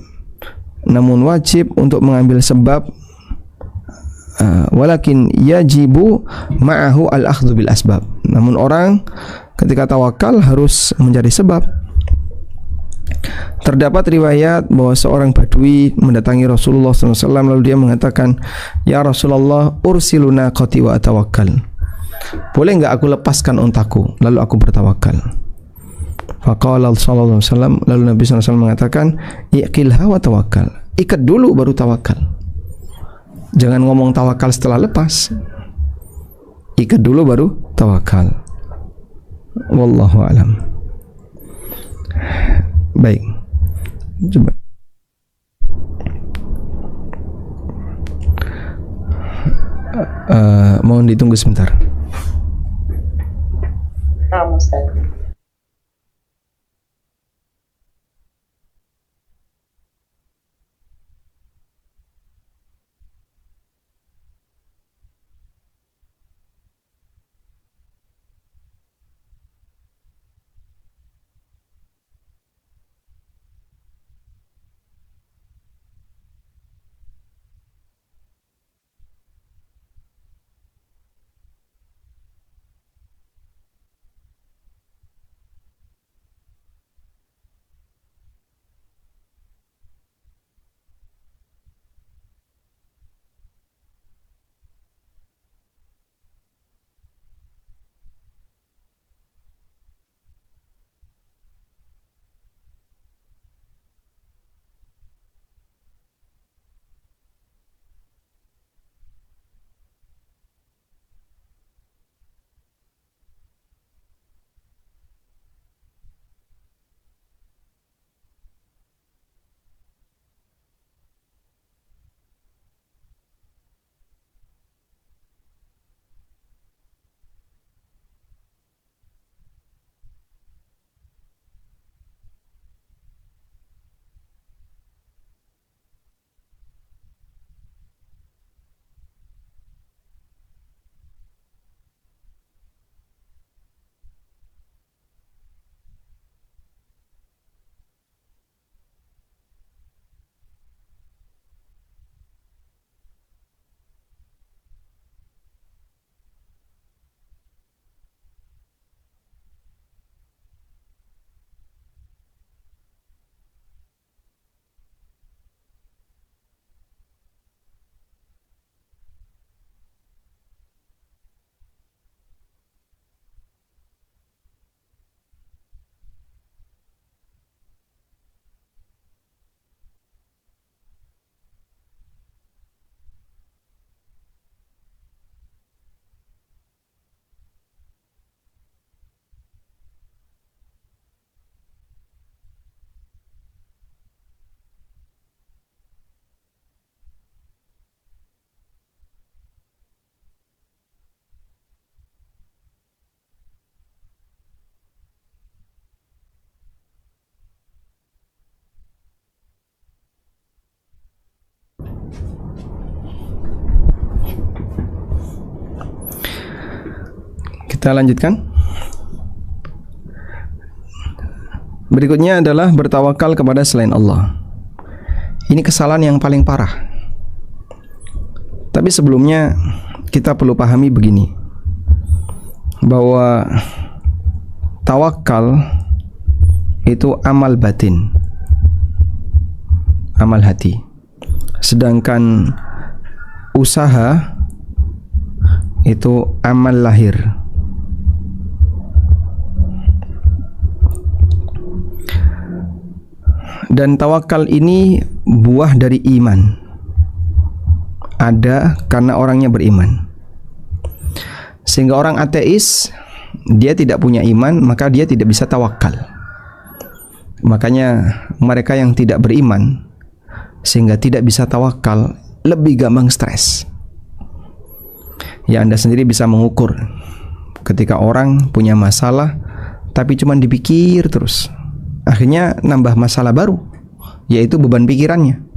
Namun wajib untuk mengambil sebab, walakin yajibu ma'ahu al-akhdhu bil asbab. Namun orang ketika tawakal harus mencari sebab. Terdapat riwayat bahwa seorang badui mendatangi Rasulullah SAW, lalu dia mengatakan, ya Rasulullah, ursiluna qati wa atawakkal. Boleh enggak aku lepaskan untaku lalu aku bertawakal? Faqala sallallahu alaihi wasallam, lalu Nabi SAW mengatakan, iqilha wa tawakkal. Ikat dulu baru tawakal. Jangan ngomong tawakal setelah lepas. Ikat dulu baru tawakal. Wallahu a'lam. Baik. Coba. Mohon ditunggu sebentar.
Ustaz.
Kita lanjutkan. Berikutnya adalah bertawakal kepada selain Allah. Ini kesalahan yang paling parah. Tapi sebelumnya kita perlu pahami begini, bahwa tawakal itu amal batin, amal hati. Sedangkan usaha itu amal lahir. Dan tawakal ini buah dari iman. Ada karena orangnya beriman. Sehingga orang ateis, dia tidak punya iman, maka dia tidak bisa tawakal. Makanya mereka yang tidak beriman, sehingga tidak bisa tawakal, lebih gampang stres. Ya, Anda sendiri bisa mengukur ketika orang punya masalah tapi cuma dipikir terus, akhirnya nambah masalah baru, yaitu beban pikirannya.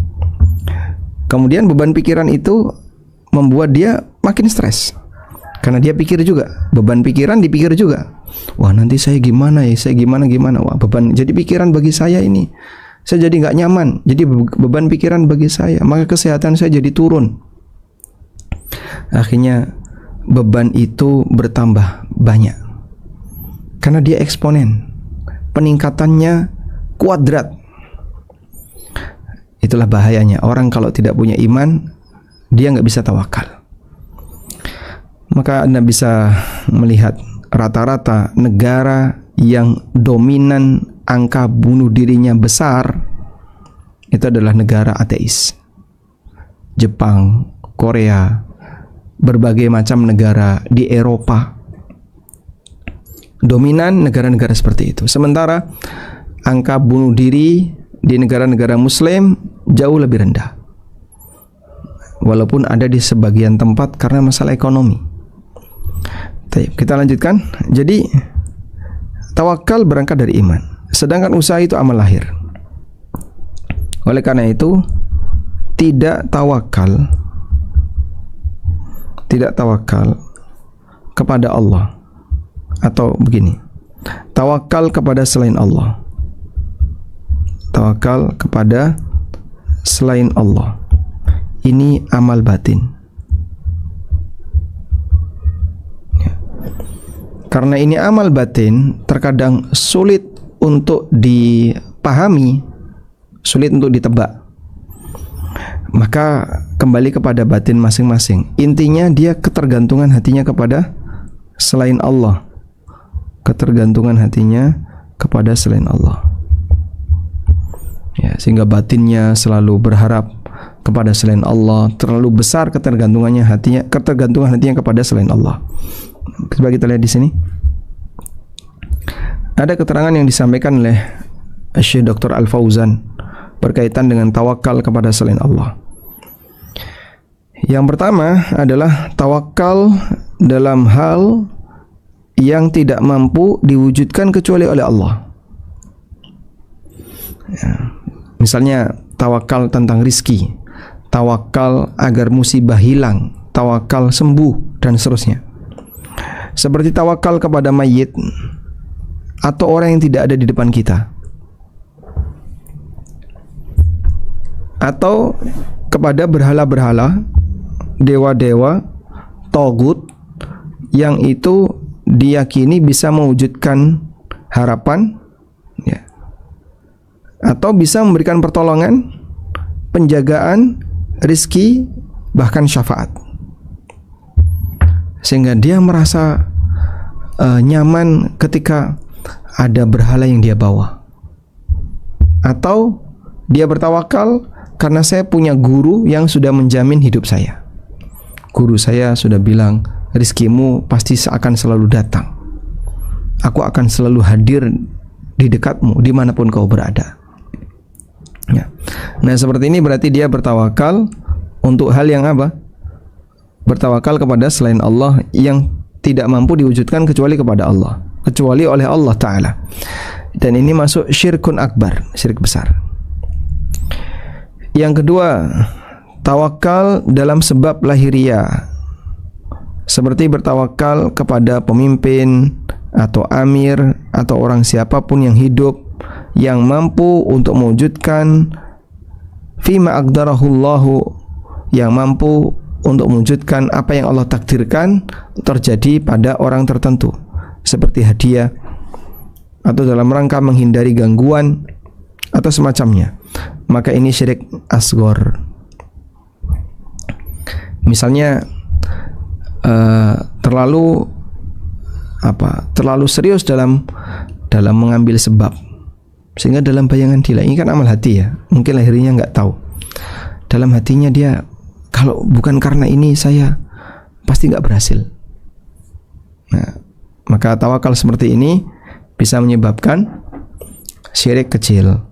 Kemudian beban pikiran itu membuat dia makin stres, karena dia pikir juga, beban pikiran dipikir juga. Wah, nanti saya gimana ya, saya gimana. Wah, beban jadi pikiran bagi saya ini. Saya jadi nggak nyaman, jadi beban pikiran bagi saya, maka kesehatan saya jadi turun. Akhirnya beban itu bertambah banyak, karena dia eksponen, peningkatannya kuadrat. Itulah bahayanya orang kalau tidak punya iman, dia nggak bisa tawakal. Maka Anda bisa melihat rata-rata negara yang dominan angka bunuh dirinya besar itu adalah negara ateis. Jepang, Korea, berbagai macam negara di Eropa, dominan negara-negara seperti itu. Sementara angka bunuh diri di negara-negara Muslim jauh lebih rendah, walaupun ada di sebagian tempat karena masalah ekonomi. Kita lanjutkan. Jadi tawakal berangkat dari iman, sedangkan usaha itu amal lahir. Oleh karena itu, tidak tawakal kepada Allah, atau begini, tawakal kepada selain Allah. Tawakal kepada selain Allah, ini amal batin. Karena ini amal batin, terkadang sulit untuk dipahami, sulit untuk ditebak. Maka kembali kepada batin masing-masing. Intinya dia ketergantungan hatinya kepada selain Allah. Ketergantungan hatinya kepada selain Allah. Ya, sehingga batinnya selalu berharap kepada selain Allah, terlalu besar ketergantungan hatinya kepada selain Allah. Coba kita lihat di sini. Ada keterangan yang disampaikan oleh Syekh Dr. Al-Fauzan berkaitan dengan tawakal kepada selain Allah. Yang pertama adalah tawakal dalam hal yang tidak mampu diwujudkan kecuali oleh Allah. Ya. Misalnya tawakal tentang rizki, tawakal agar musibah hilang, tawakal sembuh, dan seterusnya. Seperti tawakal kepada mayit atau orang yang tidak ada di depan kita, atau kepada berhala-berhala, dewa-dewa, togut, yang itu diyakini bisa mewujudkan harapan, ya, atau bisa memberikan pertolongan, penjagaan, rizki, bahkan syafaat, sehingga dia merasa nyaman ketika ada berhala yang dia bawa. Atau dia bertawakal karena saya punya guru yang sudah menjamin hidup saya. Guru saya sudah bilang, rizkimu pasti akan selalu datang, aku akan selalu hadir di dekatmu dimanapun kau berada. Ya. Nah, seperti ini berarti dia bertawakal untuk hal yang apa? Bertawakal kepada selain Allah yang tidak mampu diwujudkan kecuali kepada Allah, kecuali oleh Allah Ta'ala. Dan ini masuk syirkun akbar, syirik besar. Yang kedua, tawakal dalam sebab lahiriah, seperti bertawakal kepada pemimpin atau amir atau orang siapapun yang hidup yang mampu untuk mewujudkan fima aqdarahullahu, yang mampu untuk mewujudkan apa yang Allah takdirkan terjadi pada orang tertentu, seperti hadiah atau dalam rangka menghindari gangguan atau semacamnya. Maka ini syirik asghar. Misalnya terlalu serius dalam mengambil sebab, sehingga dalam bayangan dia, ini kan amal hati ya, mungkin lahirnya nggak tahu, dalam hatinya dia, kalau bukan karena ini saya pasti nggak berhasil. Nah, maka tawakal seperti ini bisa menyebabkan syirik kecil.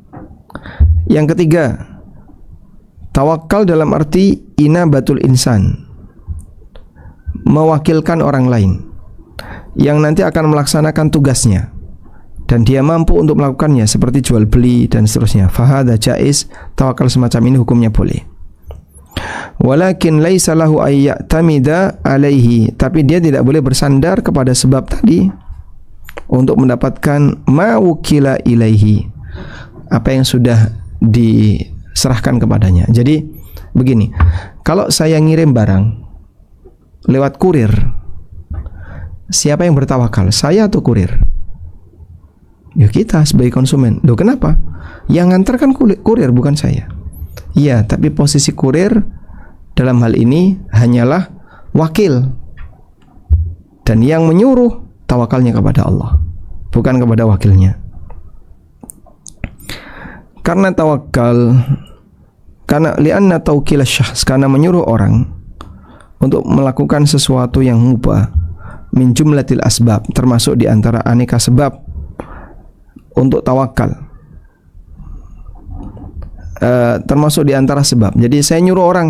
Yang ketiga, tawakal dalam arti inabatul insan, mewakilkan orang lain yang nanti akan melaksanakan tugasnya dan dia mampu untuk melakukannya, seperti jual beli dan seterusnya. Fahadha jaiz, tawakal semacam ini hukumnya boleh. Walakin laisa lahu ayya'tamida alaihi, tapi dia tidak boleh bersandar kepada sebab tadi untuk mendapatkan ma wukila ilaihi, apa yang sudah diserahkan kepadanya. Jadi begini, kalau saya ngirim barang lewat kurir, siapa yang bertawakal, saya atau kurir? Ya kita sebagai konsumen. Loh kenapa? Yang ngantar kan kurir, bukan saya. Iya, tapi posisi kurir dalam hal ini hanyalah wakil, dan yang menyuruh tawakalnya kepada Allah, bukan kepada wakilnya. Karena tawakal, karena li'anna tawkil syahs, karena menyuruh orang untuk melakukan sesuatu yang mubah min jumlatil asbab, termasuk di antara aneka sebab untuk tawakal, termasuk di antara sebab. Jadi saya nyuruh orang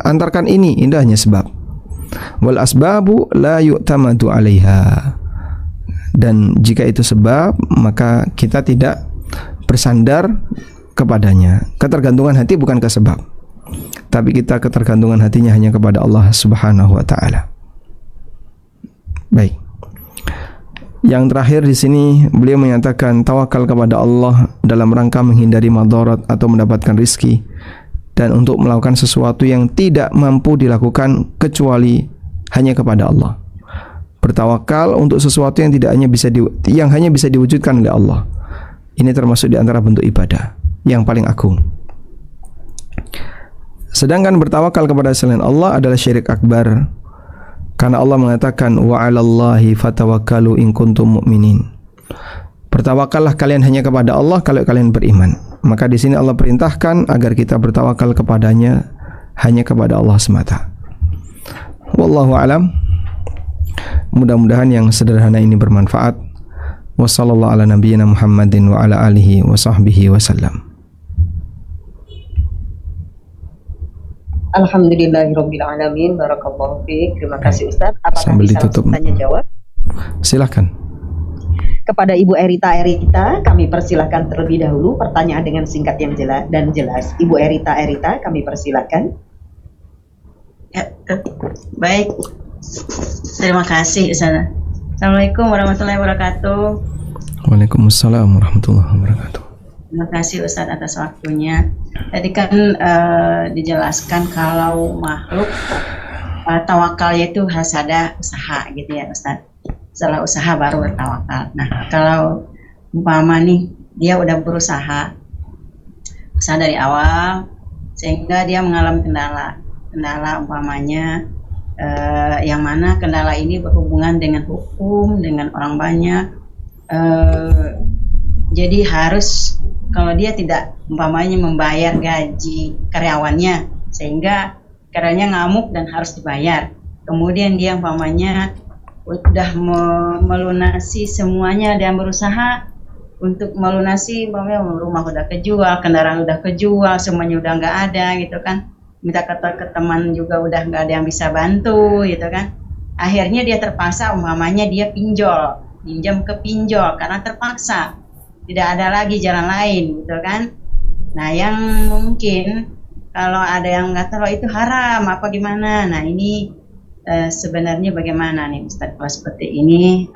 antarkan ini hanya sebab. Wal asbabu la yu'tamadu 'alaiha, dan jika itu sebab maka kita tidak bersandar kepadanya. Ketergantungan hati bukan ke sebab, tapi kita ketergantungan hatinya hanya kepada Allah Subhanahu wa taala. Baik. Yang terakhir di sini beliau menyatakan tawakal kepada Allah dalam rangka menghindari madarat atau mendapatkan rizki, dan untuk melakukan sesuatu yang tidak mampu dilakukan kecuali hanya kepada Allah. Bertawakal untuk sesuatu yang hanya bisa diwujudkan oleh Allah. Ini termasuk di antara bentuk ibadah yang paling agung. Sedangkan bertawakal kepada selain Allah adalah syirik akbar, karena Allah mengatakan wa 'alallahi fatawakkalu in kuntum mu'minin. Bertawakallah kalian hanya kepada Allah kalau kalian beriman. Maka di sini Allah perintahkan agar kita bertawakal kepadanya hanya kepada Allah semata. Wallahu a'lam. Mudah-mudahan yang sederhana ini bermanfaat. Wassallallahu ala nabiyyina Muhammadin wa ala alihi wa sahbihi wasallam.
Alhamdulillahirrabbilalamin. Barakallahu fiik. Terima kasih Ustaz. Apakah
sambil
bisa
ditutup,
tanya jawab?
Silakan.
Kepada Ibu Erita, kami persilakan terlebih dahulu pertanyaan dengan singkat yang jelas. Ibu Erita, kami persilakan.
Ya, baik. Terima kasih Ustaz. Assalamualaikum warahmatullahi wabarakatuh.
Waalaikumsalam warahmatullahi wabarakatuh.
Terima kasih Ustaz atas waktunya. Tadi kan dijelaskan kalau makhluk tawakalnya itu harus ada usaha gitu ya Ustaz. Setelah usaha baru bertawakal. Nah kalau umpama nih dia udah berusaha dari awal sehingga dia mengalami kendala umpamanya yang mana kendala ini berhubungan dengan hukum, dengan orang banyak, jadi harus, kalau dia tidak umpamanya membayar gaji karyawannya sehingga karyawannya ngamuk dan harus dibayar, kemudian dia umpamanya udah melunasi semuanya dan berusaha untuk melunasi, umpamanya rumah udah kejual, kendaraan udah kejual, semuanya udah nggak ada gitu kan, minta ke teman juga udah nggak ada yang bisa bantu gitu kan, akhirnya dia terpaksa umpamanya dia pinjam ke pinjol karena terpaksa tidak ada lagi jalan lain gitu kan. Nah yang mungkin kalau ada yang mengatakan itu haram apa gimana. Nah ini sebenarnya bagaimana nih Ustaz kalau seperti ini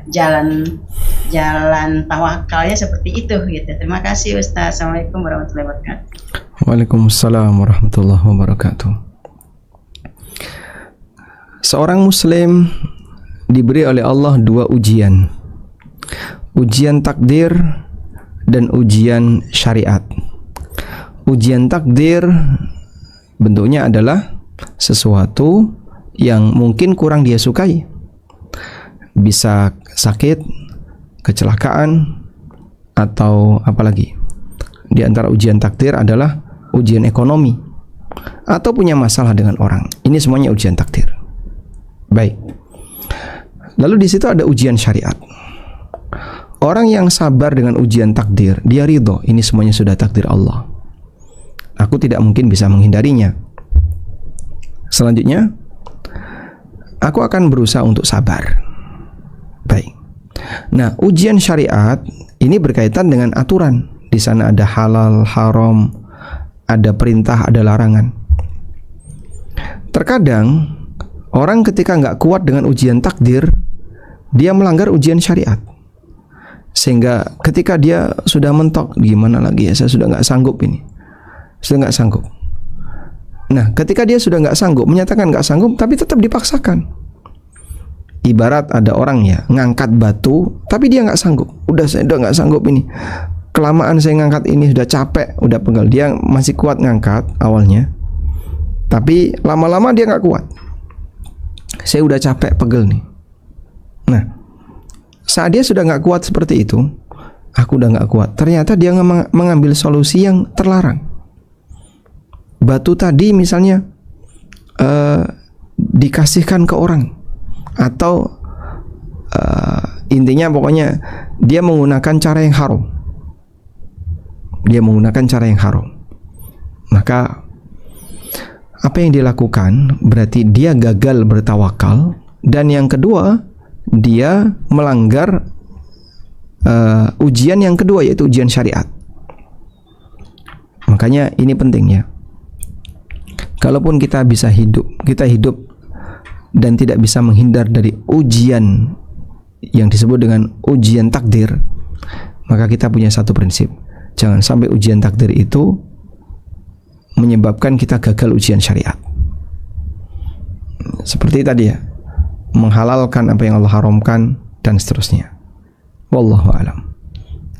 jalan tawakalnya seperti itu gitu. Terima kasih Ustaz. Assalamualaikum warahmatullahi wabarakatuh.
Waalaikumsalam warahmatullahi wabarakatuh. Seorang muslim diberi oleh Allah dua ujian. Ujian takdir dan ujian syariat. Ujian takdir bentuknya adalah sesuatu yang mungkin kurang dia sukai. Bisa sakit, kecelakaan, atau apalagi. Di antara ujian takdir adalah ujian ekonomi atau punya masalah dengan orang. Ini semuanya ujian takdir. Baik. Lalu di situ ada ujian syariat. Orang yang sabar dengan ujian takdir, dia ridho, ini semuanya sudah takdir Allah. Aku tidak mungkin bisa menghindarinya. Selanjutnya, aku akan berusaha untuk sabar. Baik. Nah, ujian syariat ini berkaitan dengan aturan. Di sana ada halal, haram, ada perintah, ada larangan. Terkadang orang ketika nggak kuat dengan ujian takdir, dia melanggar ujian syariat. Sehingga ketika dia sudah mentok, gimana lagi ya, saya sudah nggak sanggup ini, sudah nggak sanggup. Nah, ketika dia sudah nggak sanggup, menyatakan nggak sanggup, tapi tetap dipaksakan. Ibarat ada orang ya ngangkat batu, tapi dia nggak sanggup. Saya udah nggak sanggup ini, kelamaan saya ngangkat ini, sudah capek, udah pegel. Dia masih kuat ngangkat awalnya, tapi lama-lama dia nggak kuat. Saya udah capek, pegel nih. Nah, saat dia sudah nggak kuat seperti itu, aku udah nggak kuat. Ternyata dia mengambil solusi yang terlarang. Batu tadi misalnya dikasihkan ke orang, atau intinya pokoknya dia menggunakan cara yang haram. Dia menggunakan cara yang haram. Maka apa yang dilakukan berarti dia gagal bertawakal, dan yang kedua dia melanggar ujian yang kedua, yaitu ujian syariat. Makanya ini penting ya. Kalaupun kita bisa hidup, dan tidak bisa menghindar dari ujian yang disebut dengan ujian takdir, maka kita punya satu prinsip: jangan sampai ujian takdir itu menyebabkan kita gagal ujian syariat. Seperti tadi ya, menghalalkan apa yang Allah haramkan dan seterusnya. Wallahu a'lam.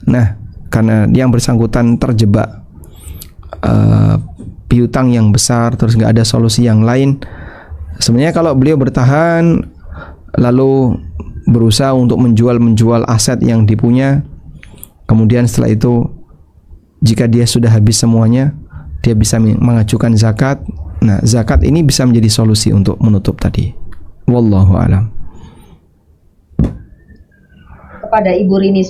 Nah, karena yang bersangkutan terjebak piutang yang besar, terus nggak ada solusi yang lain, sebenarnya kalau beliau bertahan lalu berusaha untuk menjual aset yang dipunya, kemudian setelah itu jika dia sudah habis semuanya, dia bisa mengajukan zakat. Nah, zakat ini bisa menjadi solusi untuk menutup tadi. Wallahu a'lam.
Kepada Ibu Rini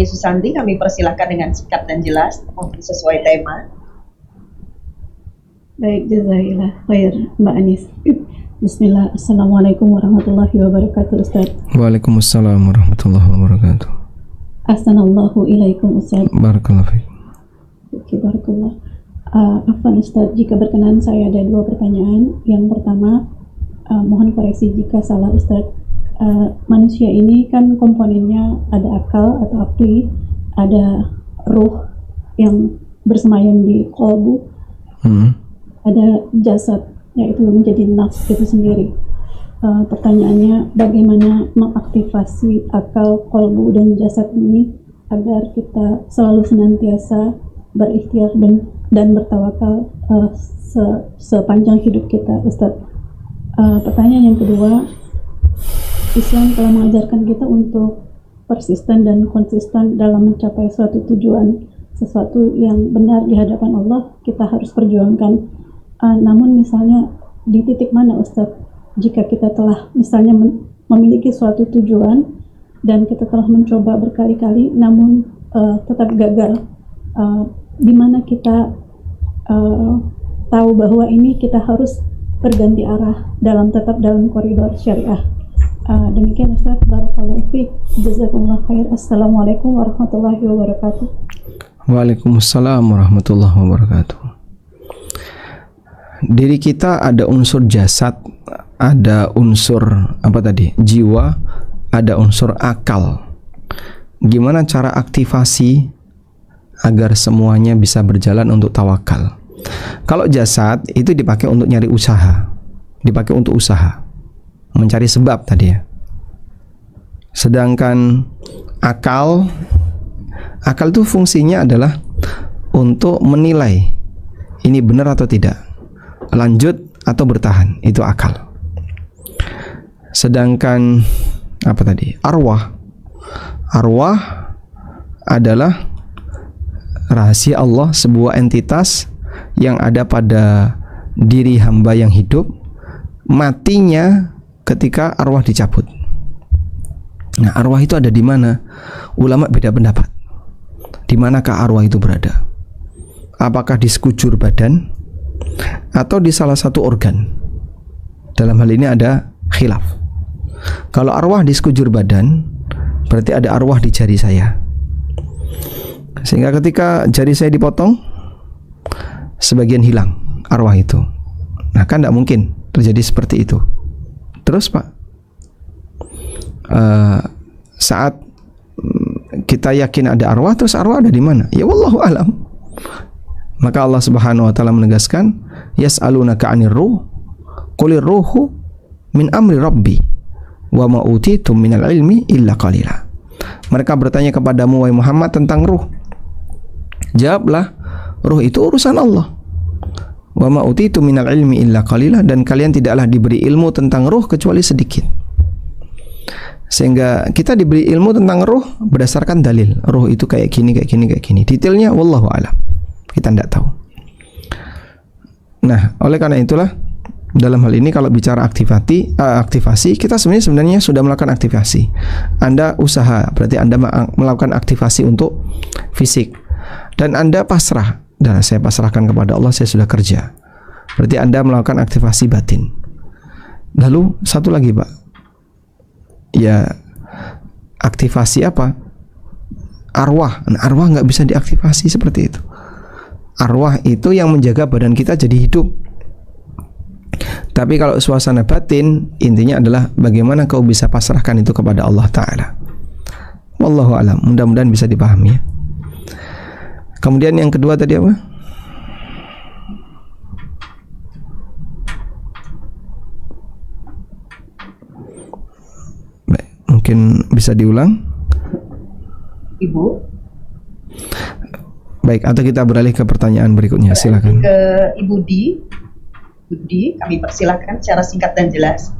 Susanti kami persilahkan dengan singkat dan jelas sesuai tema.
Baik, jazakallah khair Mbak Anis. Bismillah, Assalamualaikum warahmatullahi wabarakatuh Ustaz.
Waalaikumsalam warahmatullahi wabarakatuh.
Ahsanallahu ilaikum Ustaz.
Barakallahu fiik.
Barakallah. Afwan Ustaz, jika berkenan saya ada dua pertanyaan. Yang pertama, mohon koreksi jika salah Ustaz. Manusia ini kan komponennya ada akal atau akli, ada ruh yang bersemayam di qalbu, ada jasad yaitu menjadi nafs itu sendiri. Pertanyaannya, bagaimana mengaktifasi akal, qalbu, dan jasad ini agar kita selalu senantiasa berikhtiar dan bertawakal sepanjang hidup kita, Ustaz. Pertanyaan yang kedua, Islam telah mengajarkan kita untuk persisten dan konsisten dalam mencapai suatu tujuan, sesuatu yang benar di hadapan Allah kita harus perjuangkan. Namun misalnya di titik mana Ustaz, jika kita telah misalnya memiliki suatu tujuan dan kita telah mencoba berkali-kali namun tetap gagal, di mana kita tahu bahwa ini kita harus berganti arah tetap dalam koridor syariah. Demikian Ustaz, barakallahu fiik, jazakumullah khair. Assalamualaikum warahmatullahi wabarakatuh.
Waalaikumsalam warahmatullahi wabarakatuh. Diri kita ada unsur jasad, ada unsur apa tadi? Jiwa, ada unsur akal. Gimana cara aktivasi agar semuanya bisa berjalan untuk tawakal? Kalau jasad itu dipakai untuk nyari usaha, dipakai untuk usaha, mencari sebab tadi ya. Sedangkan akal itu fungsinya adalah untuk menilai ini benar atau tidak, lanjut atau bertahan, itu akal. Sedangkan apa tadi? Arwah adalah rahasia Allah, sebuah entitas yang ada pada diri hamba yang hidup, matinya ketika arwah dicabut. Nah, arwah itu ada di mana? Ulama beda pendapat. Di manakah arwah itu berada? Apakah di sekujur badan atau di salah satu organ? Dalam hal ini ada khilaf. Kalau arwah di sekujur badan, berarti ada arwah di jari saya. Sehingga ketika jari saya dipotong, sebagian hilang arwah itu. Nah, kan tidak mungkin terjadi seperti itu. Terus Pak, saat kita yakin ada arwah, terus arwah ada di mana? Ya wallahu alam. Maka Allah Subhanahu wa taala menegaskan, yas'alunaka 'anir ruh, qulir ruhu min amri rabbi wa ma utitum minal ilmi illa qalila. Mereka bertanya kepadamu wahai Muhammad tentang ruh. Jawablah, ruh itu urusan Allah. Wa ma utitum minal ilmi illa qalila, dan kalian tidaklah diberi ilmu tentang ruh kecuali sedikit. Sehingga kita diberi ilmu tentang ruh berdasarkan dalil. Ruh itu kayak gini, kayak gini, kayak gini. Detailnya wallahu alam, kita tidak tahu. Nah, oleh karena itulah dalam hal ini kalau bicara aktivasi, kita sebenarnya sudah melakukan aktivasi. Anda usaha, berarti Anda melakukan aktivasi untuk fisik. Dan Anda pasrah, dan saya pasrahkan kepada Allah, saya sudah kerja. Berarti Anda melakukan aktivasi batin. Lalu satu lagi Pak, ya aktivasi apa? Arwah. Nah, arwah nggak bisa diaktifasi seperti itu. Arwah itu yang menjaga badan kita jadi hidup. Tapi kalau suasana batin, intinya adalah bagaimana kau bisa pasrahkan itu kepada Allah Ta'ala. Wallahu alam, mudah-mudahan bisa dipahami ya. Kemudian yang kedua tadi apa? Baik, mungkin bisa diulang.
Ibu.
Baik, atau kita beralih ke pertanyaan berikutnya. Silakan.
Ke Ibu Budi, kami persilahkan secara singkat dan jelas.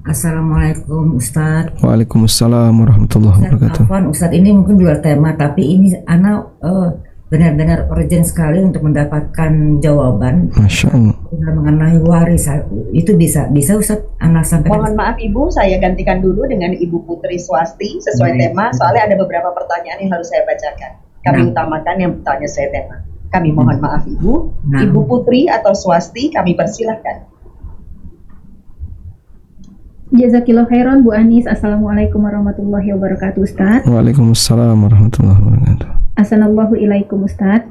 Assalamualaikum Ustadz.
Waalaikumsalam warahmatullahi wabarakatuh.
Afwan Ustadz, ini mungkin dua tema, tapi ini Ana benar-benar urgent sekali untuk mendapatkan jawaban.
Masya Allah.
Mengenai waris, itu bisa Ustadz Ana sampaikan.
Mohon maaf Ibu, saya gantikan dulu dengan Ibu Putri Swasti sesuai tema. Soalnya ada beberapa pertanyaan yang harus saya bacakan. Kami utamakan yang bertanya sesuai tema. Kami mohon maaf Ibu. Ibu Putri atau Swasti, kami persilahkan.
Jazakillah khairan Bu Anis. Assalamualaikum warahmatullahi wabarakatuh Ustaz.
Waalaikumsalam warahmatullahi wabarakatuh.
Assalamualaikum ilaikum Ustaz.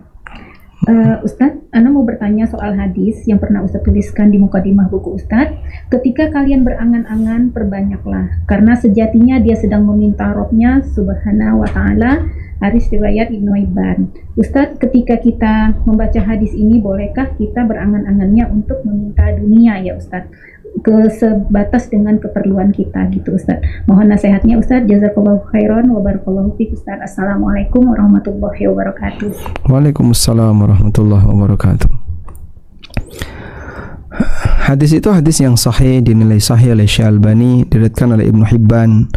Ustaz, Ana mau bertanya soal hadis yang pernah Ustaz tuliskan di mukadimah buku Ustaz. Ketika kalian berangan-angan, perbanyaklah, karena sejatinya dia sedang meminta Rabb-Nya Subhanahu wa ta'ala. Hadis riwayat Ibnu Hibban. Ustaz, ketika kita membaca hadis ini, bolehkah kita berangan-angannya untuk meminta dunia ya Ustaz? Sebatas dengan keperluan kita gitu Ustaz. Mohon nasihatnya Ustaz. Jazakallahu khairan wa barakallahu fiik Ustaz. Assalamualaikum warahmatullahi wabarakatuh.
Waalaikumsalam warahmatullahi wabarakatuh. Hadis itu hadis yang sahih, dinilai sahih oleh Syekh Albani, diriwayatkan oleh Ibnu Hibban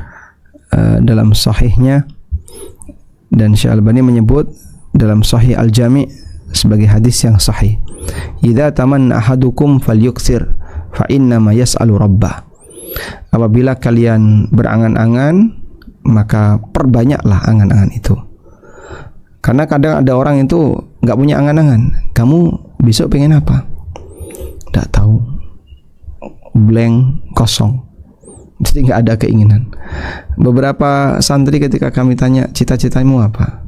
dalam sahihnya, dan Syekh Albani menyebut dalam Sahih Al-Jami' sebagai hadis yang sahih. Idza tamanna ahadukum falyuktsir fa innama yas'alu rabbah. Apabila kalian berangan-angan, maka perbanyaklah angan-angan itu. Karena kadang ada orang itu nggak punya angan-angan. Kamu besok pengen apa? Nggak tahu. Blank, kosong. Jadi nggak ada keinginan. Beberapa santri ketika kami tanya cita-citamu apa,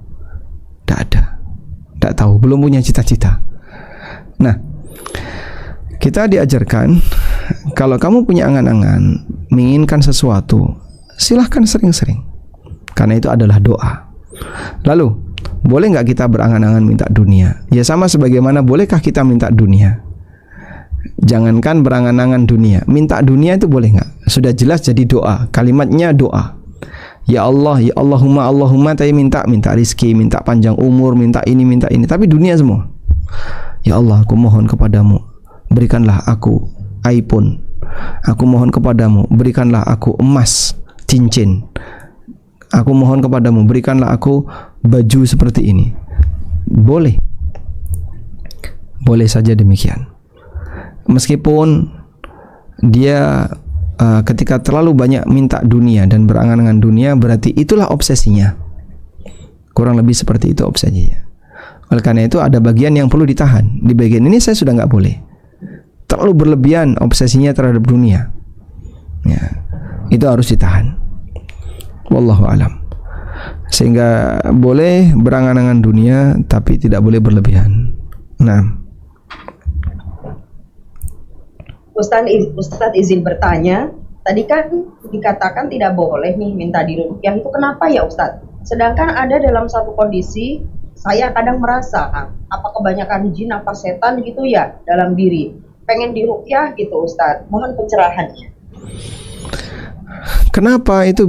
nggak ada. Tidak tahu, belum punya cita-cita. Nah, kita diajarkan kalau kamu punya angan-angan menginginkan sesuatu, silahkan sering-sering, karena itu adalah doa. Lalu, boleh nggak kita berangan-angan minta dunia? Ya sama sebagaimana bolehkah kita minta dunia? Jangankan berangan-angan dunia, minta dunia itu boleh nggak? Sudah jelas jadi doa, kalimatnya doa. Ya Allah, ya Allahumma, Allahumma, tapi minta rizki, minta panjang umur, minta ini, tapi dunia semua. Ya Allah, aku mohon kepadamu, berikanlah aku iPhone. Aku mohon kepadamu, berikanlah aku emas, cincin. Aku mohon kepadamu, berikanlah aku baju seperti ini. Boleh. Boleh saja demikian. Meskipun dia ketika terlalu banyak minta dunia dan berangan-angan dunia, berarti itulah obsesinya. Kurang lebih seperti itu obsesinya. Oleh karena itu ada bagian yang perlu ditahan. Di bagian ini saya sudah nggak boleh. Terlalu berlebihan obsesinya terhadap dunia. Ya, itu harus ditahan. Wallahu alam. Sehingga boleh berangan-angan dunia, tapi tidak boleh berlebihan. Nah,
Ustadz izin bertanya, tadi kan dikatakan tidak boleh nih minta diruqyah, itu kenapa ya Ustadz? Sedangkan ada dalam satu kondisi, saya kadang merasa apa kebanyakan jin apa setan gitu ya dalam diri, pengen diruqyah gitu Ustadz, mohon pencerahannya.
kenapa itu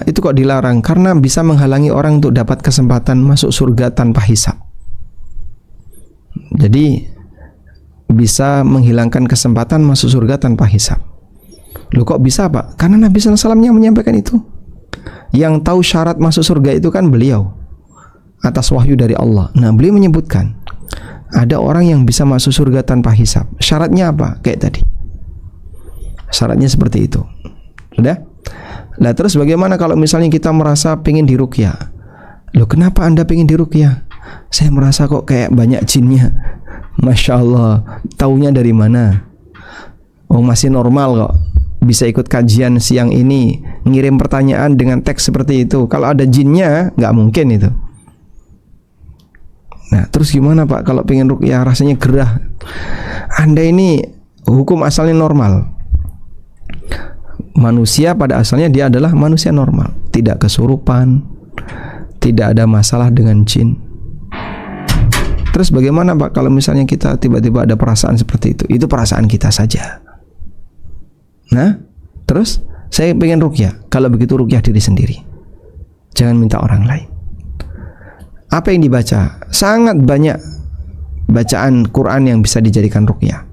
kok dilarang? Karena bisa menghalangi orang untuk dapat kesempatan masuk surga tanpa hisab. Jadi bisa menghilangkan kesempatan masuk surga tanpa hisab. Loh kok bisa Pak? Karena Nabi SAW yang menyampaikan itu. Yang tahu syarat masuk surga itu kan beliau, atas wahyu dari Allah. Nah, beliau menyebutkan ada orang yang bisa masuk surga tanpa hisab. Syaratnya apa? Kayak tadi. Syaratnya seperti itu. Sudah? Nah, terus bagaimana kalau misalnya kita merasa pengen diruqyah? Loh kenapa Anda pengen diruqyah? Saya merasa kok kayak banyak jinnya. Masya Allah, taunya dari mana? Oh masih normal kok, bisa ikut kajian siang ini, ngirim pertanyaan dengan teks seperti itu. Kalau ada jinnya, nggak mungkin itu. Nah terus gimana Pak kalau pengen ruqyah rasanya gerah? Anda ini hukum asalnya normal. Manusia pada asalnya dia adalah manusia normal, tidak kesurupan, tidak ada masalah dengan jin. Terus bagaimana Pak kalau misalnya kita tiba-tiba ada perasaan seperti itu? Itu perasaan kita saja. Nah, terus saya pengen ruqyah. Kalau begitu ruqyah diri sendiri. Jangan minta orang lain. Apa yang dibaca? Sangat banyak bacaan Quran yang bisa dijadikan ruqyah.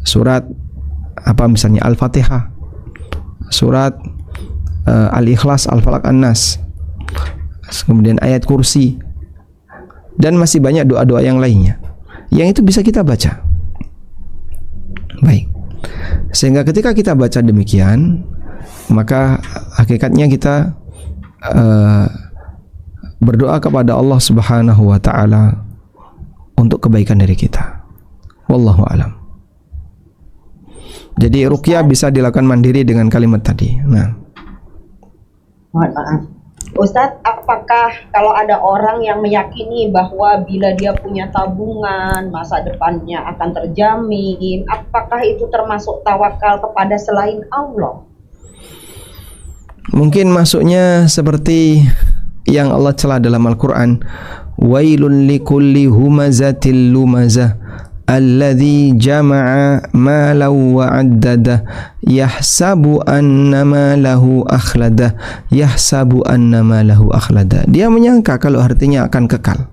Surat apa misalnya Al-Fatihah, surat Al-Ikhlas, Al-Falaq, An-Nas, kemudian ayat kursi, dan masih banyak doa-doa yang lainnya yang itu bisa kita baca. Baik. Sehingga ketika kita baca demikian, maka hakikatnya kita berdoa kepada Allah Subhanahu wa taala untuk kebaikan dari kita. Wallahu alam. Jadi ruqyah bisa dilakukan mandiri dengan kalimat tadi. Nah,
Mohon maaf Ustadz, apakah kalau ada orang yang meyakini bahwa bila dia punya tabungan masa depannya akan terjamin, apakah itu termasuk tawakal kepada selain Allah?
mungkin masuknya seperti yang Allah celah dalam Al-Quran, wailun likulli humazatil lumazah alladzi jama'a malan wa 'addada yahsabu annama lahu akhlada yahsabu annama lahu akhlada. Dia menyangka kalau hartanya akan kekal.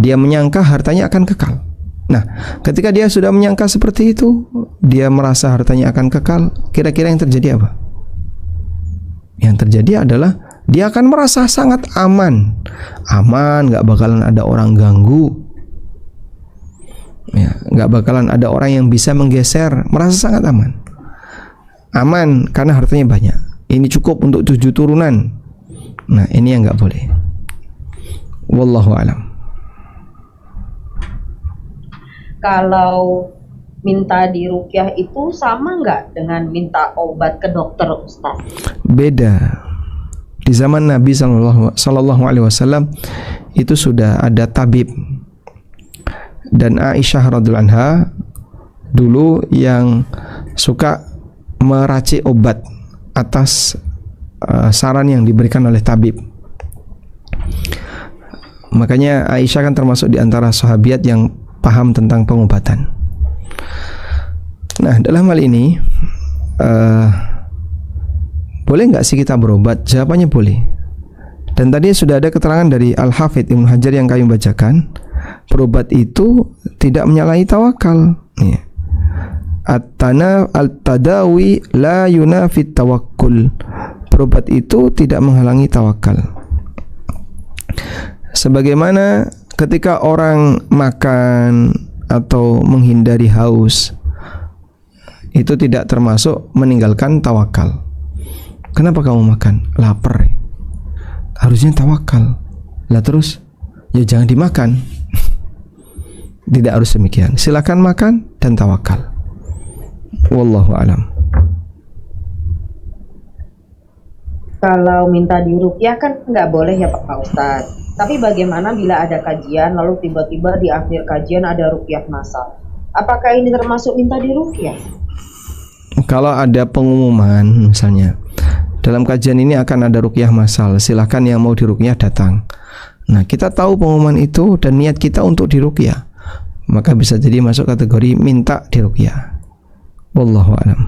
Dia menyangka hartanya akan kekal. Nah, ketika dia sudah menyangka seperti itu, dia merasa hartanya akan kekal, kira-kira yang terjadi apa? Yang terjadi adalah dia akan merasa sangat aman. Aman, gak bakalan ada orang ganggu, ya, nggak bakalan ada orang yang bisa menggeser, merasa sangat aman. Aman karena hartanya banyak. Ini cukup untuk 7 turunan. Nah, ini yang nggak boleh. Wallahu alam.
Kalau minta diruqyah itu sama nggak dengan minta obat ke dokter, Ustaz?
Beda. Di zaman Nabi Sallallahu Alaihi Wasallam itu sudah ada tabib. Dan Aisyah radhiyallahu anha dulu yang suka meracik obat atas saran yang diberikan oleh tabib. Makanya Aisyah kan termasuk di antara sahabiat yang paham tentang pengobatan. Nah, dalam hal ini boleh nggak sih kita berobat? Jawabannya boleh. Dan tadi sudah ada keterangan dari Al-Hafidz Ibnu Hajar yang kami bacakan, berobat itu tidak menyalahi tawakal. At-tadawi la yunafi tawakkul. Berobat itu tidak menghalangi tawakal. Sebagaimana ketika orang makan atau menghindari haus, itu tidak termasuk meninggalkan tawakal. Kenapa kamu makan? Lapar. Harusnya tawakal. Lah terus, ya jangan dimakan. Tidak harus demikian. Silakan makan dan tawakal. Wallahu alam.
Kalau minta diruqyah kan nggak boleh ya Pak Ustadz. Tapi bagaimana bila ada kajian lalu tiba-tiba di akhir kajian ada ruqyah massal? Apakah ini termasuk minta diruqyah?
Kalau ada pengumuman misalnya, dalam kajian ini akan ada ruqyah massal, silahkan yang mau diruqyah datang. Nah, kita tahu pengumuman itu dan niat kita untuk diruqyah, maka bisa jadi masuk kategori minta diruqyah. Wallahu a'lam.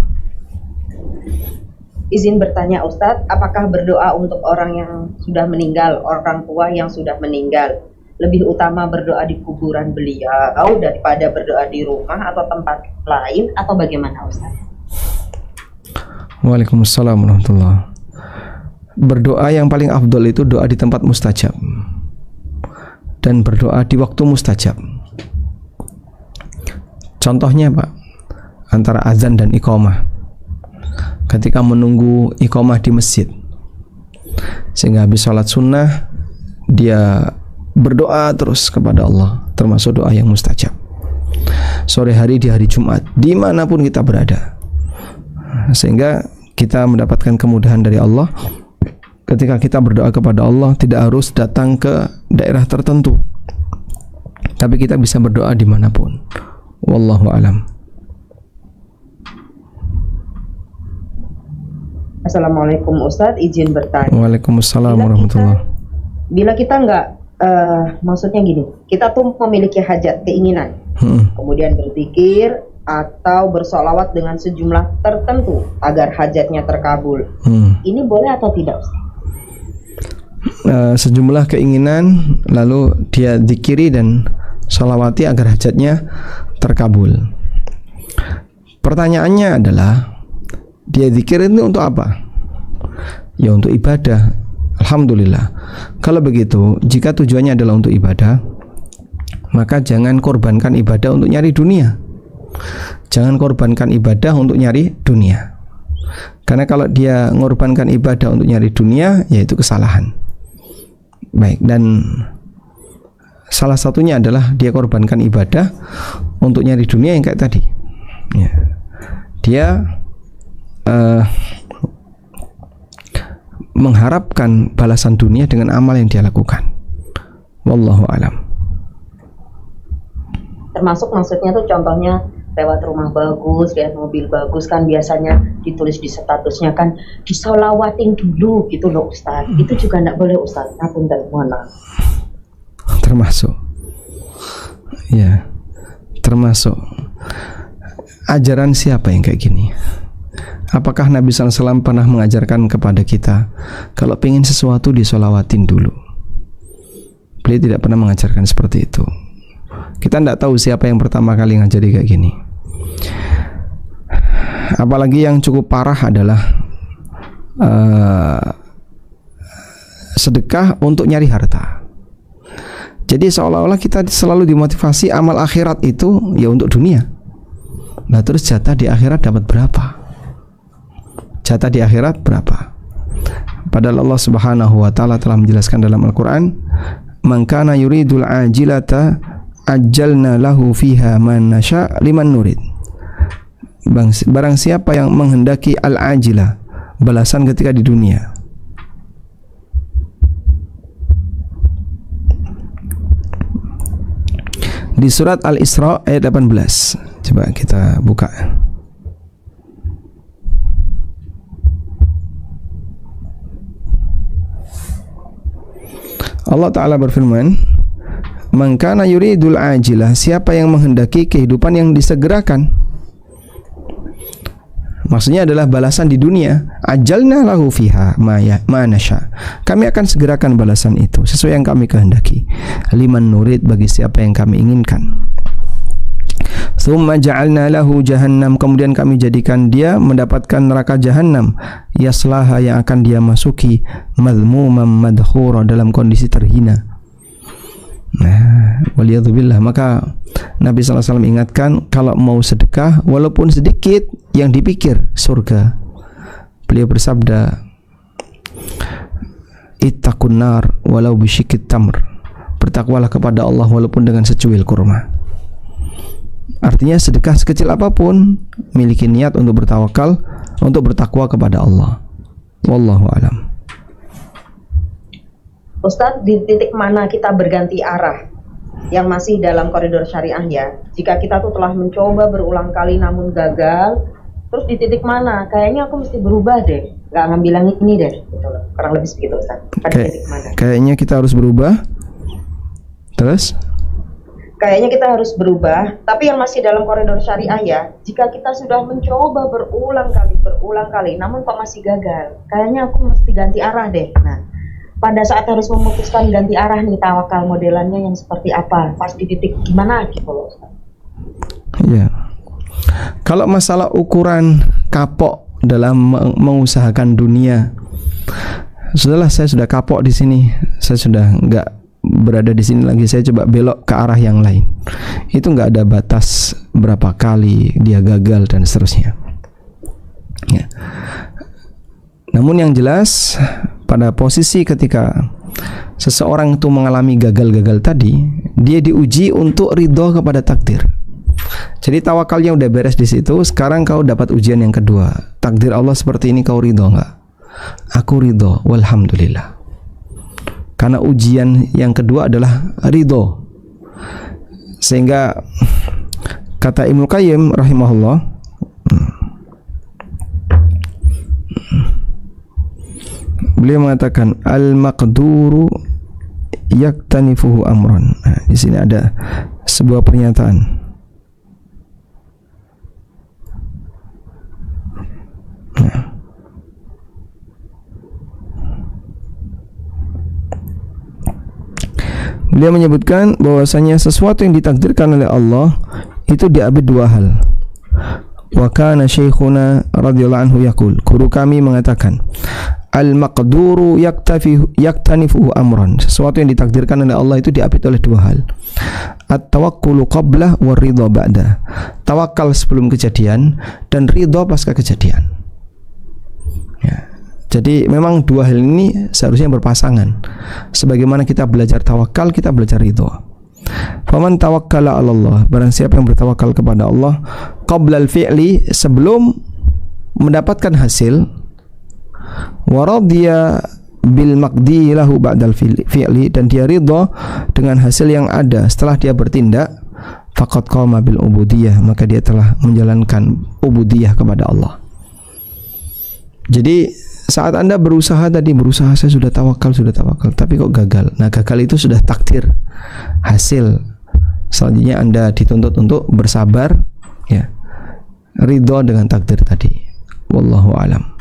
Izin bertanya Ustadz, apakah berdoa untuk orang yang sudah meninggal, orang tua yang sudah meninggal, lebih utama berdoa di kuburan beliau daripada berdoa di rumah atau tempat lain, atau bagaimana Ustadz?
Waalaikumsalam warahmatullahi. Berdoa yang paling afdol itu doa di tempat mustajab dan berdoa di waktu mustajab. Contohnya Pak, antara azan dan iqamah. Ketika menunggu iqamah di masjid, sehingga habis sholat sunnah dia berdoa terus kepada Allah, termasuk doa yang mustajab. Sore hari di hari Jumat, dimanapun kita berada, sehingga kita mendapatkan kemudahan dari Allah. Ketika kita berdoa kepada Allah, tidak harus datang ke daerah tertentu, tapi kita bisa berdoa dimanapun. Wallahu alam.
Assalamualaikum Ustadz, izin bertanya.
Waalaikumsalam warahmatullahi.
Bila kita nggak, maksudnya gini, kita tuh memiliki hajat, keinginan, kemudian berzikir atau bersolawat dengan sejumlah tertentu agar hajatnya terkabul. Ini boleh atau tidak Ustadz?
Sejumlah keinginan, lalu dia zikiri dan sholawati agar hajatnya terkabul. Pertanyaannya adalah, dia zikir itu untuk apa? Ya untuk ibadah. Alhamdulillah. Kalau begitu, jika tujuannya adalah untuk ibadah, maka jangan korbankan ibadah untuk nyari dunia. Jangan korbankan ibadah untuk nyari dunia. Karena kalau dia mengorbankan ibadah untuk nyari dunia, yaitu kesalahan. Baik, dan salah satunya adalah dia korbankan ibadah untuk nyari dunia yang kayak tadi. Ya. Dia mengharapkan balasan dunia dengan amal yang dia lakukan. Wallahu alam.
Termasuk maksudnya tuh contohnya lewat rumah bagus, lihat mobil bagus, kan biasanya ditulis di statusnya kan disolawatin dulu gitu loh Ustadz. Itu juga enggak boleh Ustadz. Ngapunten, mohon maaf.
Termasuk. Ya. Termasuk. Ajaran siapa yang kayak gini? Apakah Nabi SAW pernah mengajarkan kepada kita kalau pengen sesuatu disolawatin dulu? Beliau tidak pernah mengajarkan seperti itu. Kita tidak tahu siapa yang pertama kali ngajari kayak gini. Apalagi yang cukup parah adalah sedekah untuk nyari harta. Jadi seolah-olah kita selalu dimotivasi amal akhirat itu ya untuk dunia. Nah terus jatah di akhirat dapat berapa? Jatah di akhirat berapa? Padahal Allah Subhanahu wa taala telah menjelaskan dalam Al-Qur'an, "Man kana yuridul ajilata ajjalna lahu fiha man nasya liman nurid." Barang siapa yang menghendaki al-ajilah, balasan ketika di dunia, di surat Al-Isra ayat 18. Coba kita buka. Allah Ta'ala berfirman, "Man kana yuridul ajilah," siapa yang menghendaki kehidupan yang disegerakan. Maksudnya adalah balasan di dunia. Ajalna lahu fiha ma nasya. Kami akan segerakan balasan itu sesuai yang kami kehendaki. Liman nurid, bagi siapa yang kami inginkan. Tsumma ja'alna lahu jahannam, kemudian kami jadikan dia mendapatkan neraka jahannam, yaslaha, yang akan dia masuki, madhmuman madhura, dalam kondisi terhina. Nah, waliyadzubillah. Maka Nabi SAW ingatkan, kalau mau sedekah walaupun sedikit, yang dipikir surga. Beliau bersabda, ittaqun nar walau bisyikit tamr, bertakwalah kepada Allah walaupun dengan secuil kurma. Artinya sedekah sekecil apapun, miliki niat untuk bertawakal, untuk bertakwa kepada Allah. Wallahu alam.
Ustadz, di titik mana kita berganti arah yang masih dalam koridor syariah ya? Jika kita tuh telah mencoba berulang kali namun gagal, terus di titik mana? Kayaknya aku mesti berubah deh, nggak ngambil yang ini deh, gitu loh. Kurang lebih begitu, Ustadz. Titik mana?
Kayaknya kita harus berubah. Terus?
Kayaknya kita harus berubah, tapi yang masih dalam koridor syariah ya. Jika kita sudah mencoba berulang kali, namun kok masih gagal, kayaknya aku mesti ganti arah deh. Nah, pada saat harus memutuskan ganti arah nih, tawakal modelannya yang seperti apa? Pas di titik gimana gitu loh.
Iya. Kalau masalah ukuran kapok dalam mengusahakan dunia, sudahlah, saya sudah kapok di sini, saya sudah nggak berada di sini lagi, saya coba belok ke arah yang lain. Itu nggak ada batas berapa kali dia gagal dan seterusnya. Ya. Namun yang jelas, pada posisi ketika seseorang itu mengalami gagal-gagal tadi, dia diuji untuk ridho kepada takdir. Jadi tawakalnya udah beres di situ, sekarang kau dapat ujian yang kedua. Takdir Allah seperti ini, kau ridho nggak? Aku ridho, walhamdulillah. Karena ujian yang kedua adalah ridho. Sehingga kata Ibnu Qayyim rahimahullah, beliau mengatakan al-maqduru yaktanifuhu amron. Nah, di sini ada sebuah pernyataan. Nah. Beliau menyebutkan bahwasanya sesuatu yang ditakdirkan oleh Allah itu diambil dua hal. Wa kana syekhuna radhiyallahu anhu yaqul, guru kami mengatakan, al-maqduru yaktanifuhu amran, sesuatu yang ditakdirkan oleh Allah itu diapit oleh dua hal. At-tawakkulu qabla wa ridha ba'da, tawakal sebelum kejadian dan ridha pasca kejadian. Ya. Jadi memang dua hal ini seharusnya berpasangan. Sebagaimana kita belajar tawakal, kita belajar ridha. Faman tawakkala 'ala Allah, barang siapa yang bertawakal kepada Allah qabla al-fi'li, sebelum mendapatkan hasil, wa radiya bil maqdi lahu ba'dal fi'li, dan dia ridha dengan hasil yang ada setelah dia bertindak, faqad qama bil ubudiyah, maka dia telah menjalankan ubudiyah kepada Allah. Jadi saat Anda berusaha, saya sudah tawakal, tapi kok gagal. Nah, gagal itu sudah takdir, hasil. Selanjutnya Anda dituntut untuk bersabar, ya, ridho dengan takdir tadi. Wallahu alam.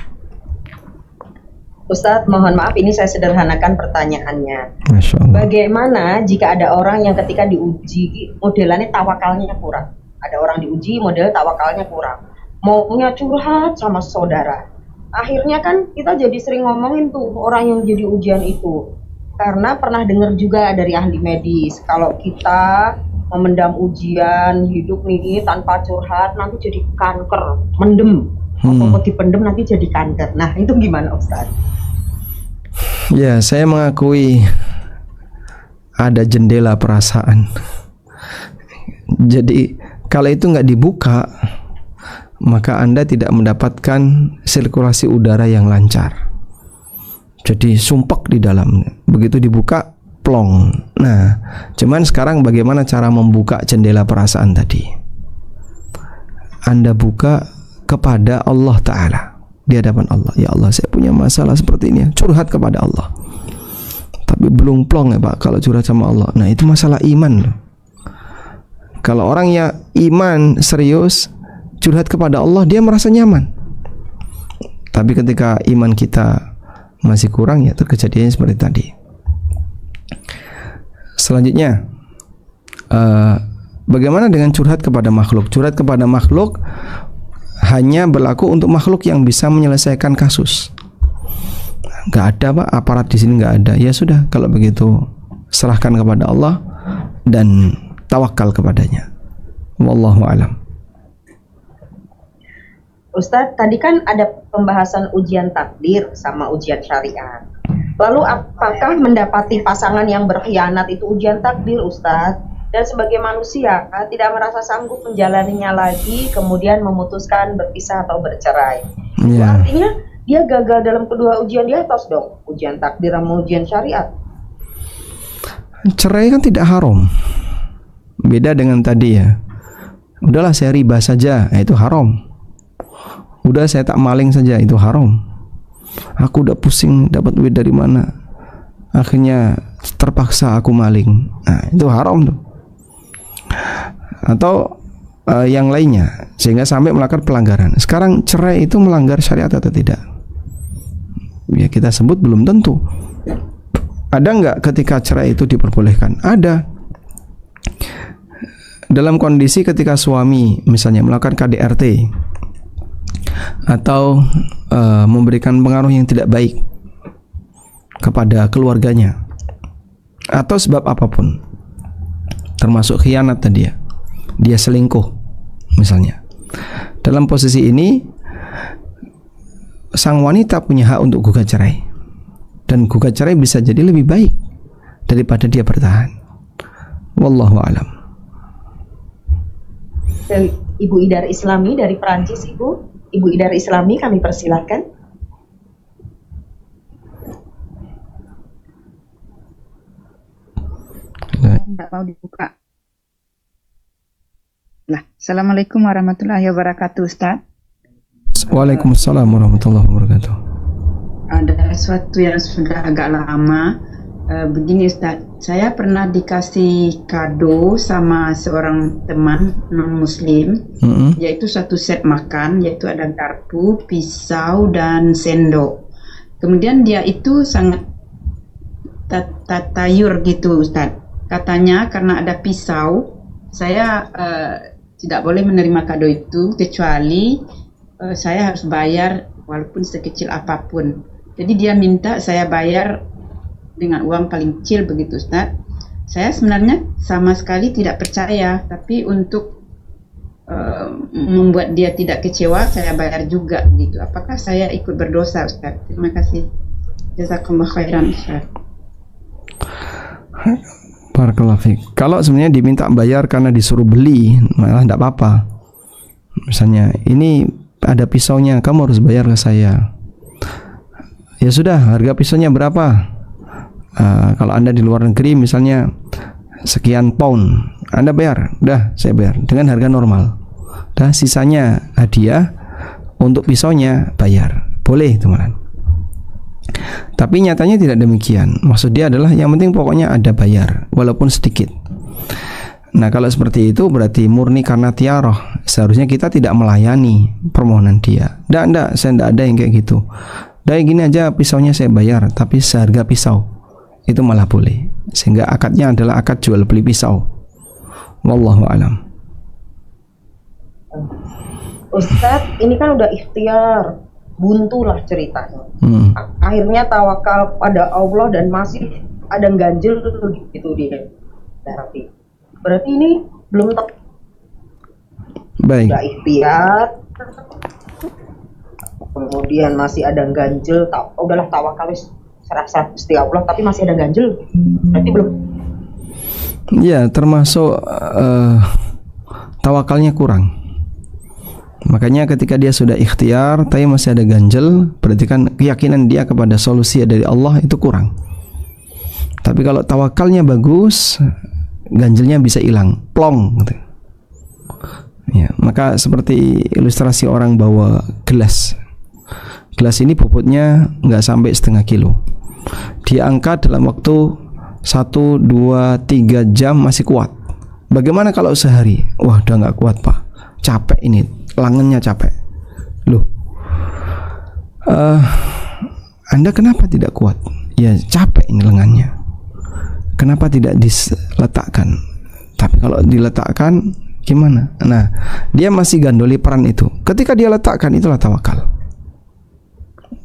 Ustadz, mohon maaf, ini saya sederhanakan pertanyaannya.
Masya Allah.
Bagaimana jika ada orang yang ketika diuji modelannya tawakalnya kurang? Ada orang diuji model tawakalnya kurang, maunya curhat sama saudara. Akhirnya kan kita jadi sering ngomongin tuh orang yang jadi ujian itu, karena pernah dengar juga dari ahli medis, kalau kita memendam ujian hidup nih tanpa curhat nanti jadi kanker, mendem. Kalau dipendem nanti jadi kanker. Nah, itu gimana Ustaz?
Ya, saya mengakui ada jendela perasaan. Jadi kalau itu nggak dibuka, maka Anda tidak mendapatkan sirkulasi udara yang lancar. Jadi sumpek di dalamnya. Begitu dibuka, plong. Nah, cuman sekarang bagaimana cara membuka jendela perasaan tadi? Anda buka kepada Allah Ta'ala di hadapan Allah. Ya Allah, saya punya masalah seperti ini, curhat kepada Allah. Tapi belum plong ya Pak kalau curhat sama Allah. Nah, itu masalah iman loh. Kalau orang yang iman serius curhat kepada Allah, dia merasa nyaman. Tapi ketika iman kita masih kurang, ya terkejadiannya seperti tadi. Selanjutnya, bagaimana dengan curhat kepada makhluk? Curhat kepada makhluk hanya berlaku untuk makhluk yang bisa menyelesaikan kasus. Gak ada Pak, aparat di sini gak ada. Ya sudah, kalau begitu serahkan kepada Allah dan tawakal kepadanya. Wallahu a'lam.
Ustadz, tadi kan ada pembahasan ujian takdir sama ujian syariat. Lalu apakah mendapati pasangan yang berkhianat itu ujian takdir, Ustadz? Dan sebagai manusia tidak merasa sanggup menjalaninya lagi, kemudian memutuskan berpisah atau bercerai. Itu artinya dia gagal dalam kedua ujian di atas dong, ujian takdir sama ujian syariat.
Cerai kan tidak haram. Beda dengan tadi ya. Udahlah saya riba saja, itu haram. Udah saya tak maling saja, itu haram. Aku udah pusing dapat duit dari mana, akhirnya terpaksa aku maling. Nah, itu haram tuh. Atau yang lainnya, sehingga sampai melakukan pelanggaran. Sekarang cerai itu melanggar syariat atau tidak? Ya kita sebut belum tentu. Ada nggak ketika cerai itu diperbolehkan? Ada. Dalam kondisi ketika suami misalnya melakukan KDRT atau memberikan pengaruh yang tidak baik kepada keluarganya, atau sebab apapun, termasuk khianat tadi ya, dia selingkuh misalnya. Dalam posisi ini sang wanita punya hak untuk gugat cerai, dan gugat cerai bisa jadi lebih baik daripada dia bertahan. Wallahu a'lam.
Ibu Idar Islami dari Perancis, Ibu Idar Islami, kami persilahkan.
Tidak mau dibuka. Nah, Assalamualaikum warahmatullahi wabarakatuh, Ustaz.
Waalaikumsalam warahmatullahi wabarakatuh.
Ada sesuatu yang sudah agak lama. Begini Ustaz, saya pernah dikasih kado sama seorang teman non-muslim, yaitu satu set makan, yaitu ada garpu, pisau, dan sendok. Kemudian dia itu sangat tatayur gitu Ustaz. Katanya karena ada pisau, saya tidak boleh menerima kado itu, kecuali saya harus bayar walaupun sekecil apapun. Jadi dia minta saya bayar dengan uang paling kecil begitu Ustaz. Saya sebenarnya sama sekali tidak percaya, tapi untuk membuat dia tidak kecewa, saya bayar juga gitu. Apakah saya ikut berdosa Ustaz? Terima kasih. Jazakallah khairan Ustaz.
Barakallahu fiik. Kalau sebenarnya diminta bayar karena disuruh beli, malah tidak apa-apa. Misalnya, ini ada pisaunya, kamu harus bayar ke saya. Ya sudah, harga pisaunya berapa? Kalau Anda di luar negeri misalnya sekian pound, Anda bayar, udah saya bayar dengan harga normal. Dah sisanya hadiah, untuk pisaunya bayar. Boleh teman. Tapi nyatanya tidak demikian. Maksud dia adalah yang penting pokoknya ada bayar walaupun sedikit. Nah kalau seperti itu berarti murni karena tiaroh. Seharusnya kita tidak melayani permohonan dia. Nggak, saya nggak ada yang kayak gitu. Dari gini aja pisaunya saya bayar, tapi seharga pisau. Itu malah boleh, sehingga akadnya adalah akad jual beli pisau. Wallahu alam.
Ustadz, ini kan udah ikhtiar, buntu lah ceritanya. Akhirnya tawakal pada Allah dan masih ada ganjil gitu dia. Berarti ini belum
baik.
Udah ikhtiar, kemudian masih ada ganjil, udahlah tawakal serasa Gusti Allah, tapi masih ada ganjil, berarti belum.
Ya, termasuk tawakalnya kurang. Makanya ketika dia sudah ikhtiar tapi masih ada ganjel, berarti kan keyakinan dia kepada solusi dari Allah itu kurang. Tapi kalau tawakalnya bagus, ganjelnya bisa hilang, plong gitu. Ya, maka seperti ilustrasi orang bawa gelas. Gelas ini bobotnya nggak sampai setengah kilo. Dia angkat dalam waktu 1, 2, 3 jam masih kuat. Bagaimana kalau sehari? Wah, udah nggak kuat Pak, capek ini, lengannya capek. Loh, Anda kenapa tidak kuat? Ya capek ini lengannya. Kenapa tidak diletakkan? Tapi kalau diletakkan gimana? Nah, dia masih gandoli peran itu. Ketika dia letakkan, itulah tawakal.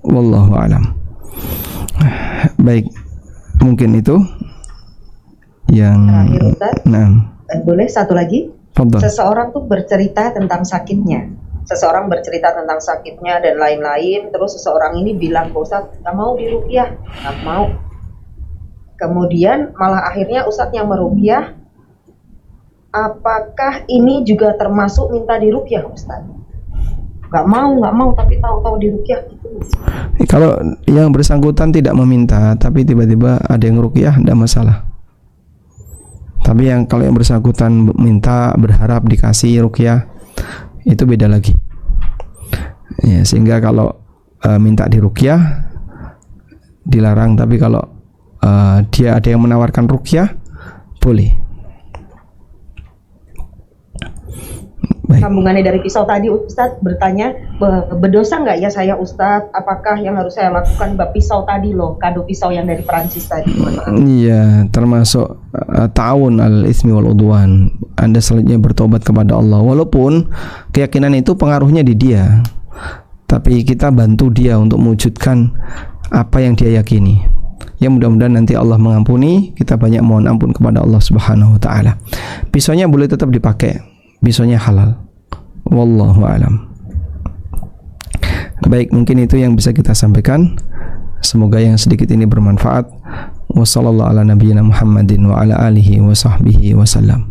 Wallahu alam. Baik, mungkin itu yang
Terakhir Ustaz.
Nah,
Boleh satu lagi?
fadhal.
Seseorang tuh bercerita tentang sakitnya. Seseorang bercerita tentang sakitnya dan lain-lain. Terus seseorang ini bilang ke Ustaz, gak mau diruqyah, gak mau. Kemudian malah akhirnya Ustaz yang meruqyah. Apakah ini juga termasuk minta diruqyah Ustaz? Gak mau, tapi tahu-tahu diruqyah gitu.
Kalau yang bersangkutan tidak meminta, tapi tiba-tiba ada yang ruqyah, tidak masalah. Tapi kalau yang bersangkutan minta, berharap dikasih ruqyah, itu beda lagi. Ya, sehingga kalau minta diruqyah dilarang, tapi kalau dia ada yang menawarkan ruqyah, boleh. Baik.
Sambungannya dari pisau tadi Ustadz bertanya, berdosa nggak ya saya Ustadz? Apakah yang harus saya lakukan pisau tadi loh, kado pisau yang dari Perancis tadi?
Iya, termasuk ta'awun al-itsmi wal udwan. Anda selanjutnya bertobat kepada Allah, walaupun keyakinan itu pengaruhnya di dia, tapi kita bantu dia untuk mewujudkan apa yang dia yakini. Ya, mudah-mudahan nanti Allah mengampuni. Kita banyak mohon ampun kepada Allah Subhanahu wa taala. Pisaunya boleh tetap dipakai, pisaunya halal. Wallahu alam. Baik, mungkin itu yang bisa kita sampaikan. Semoga yang sedikit ini bermanfaat. Wassallallahu ala nabiyyina Muhammadin wa ala alihi wa sahbihi wasallam.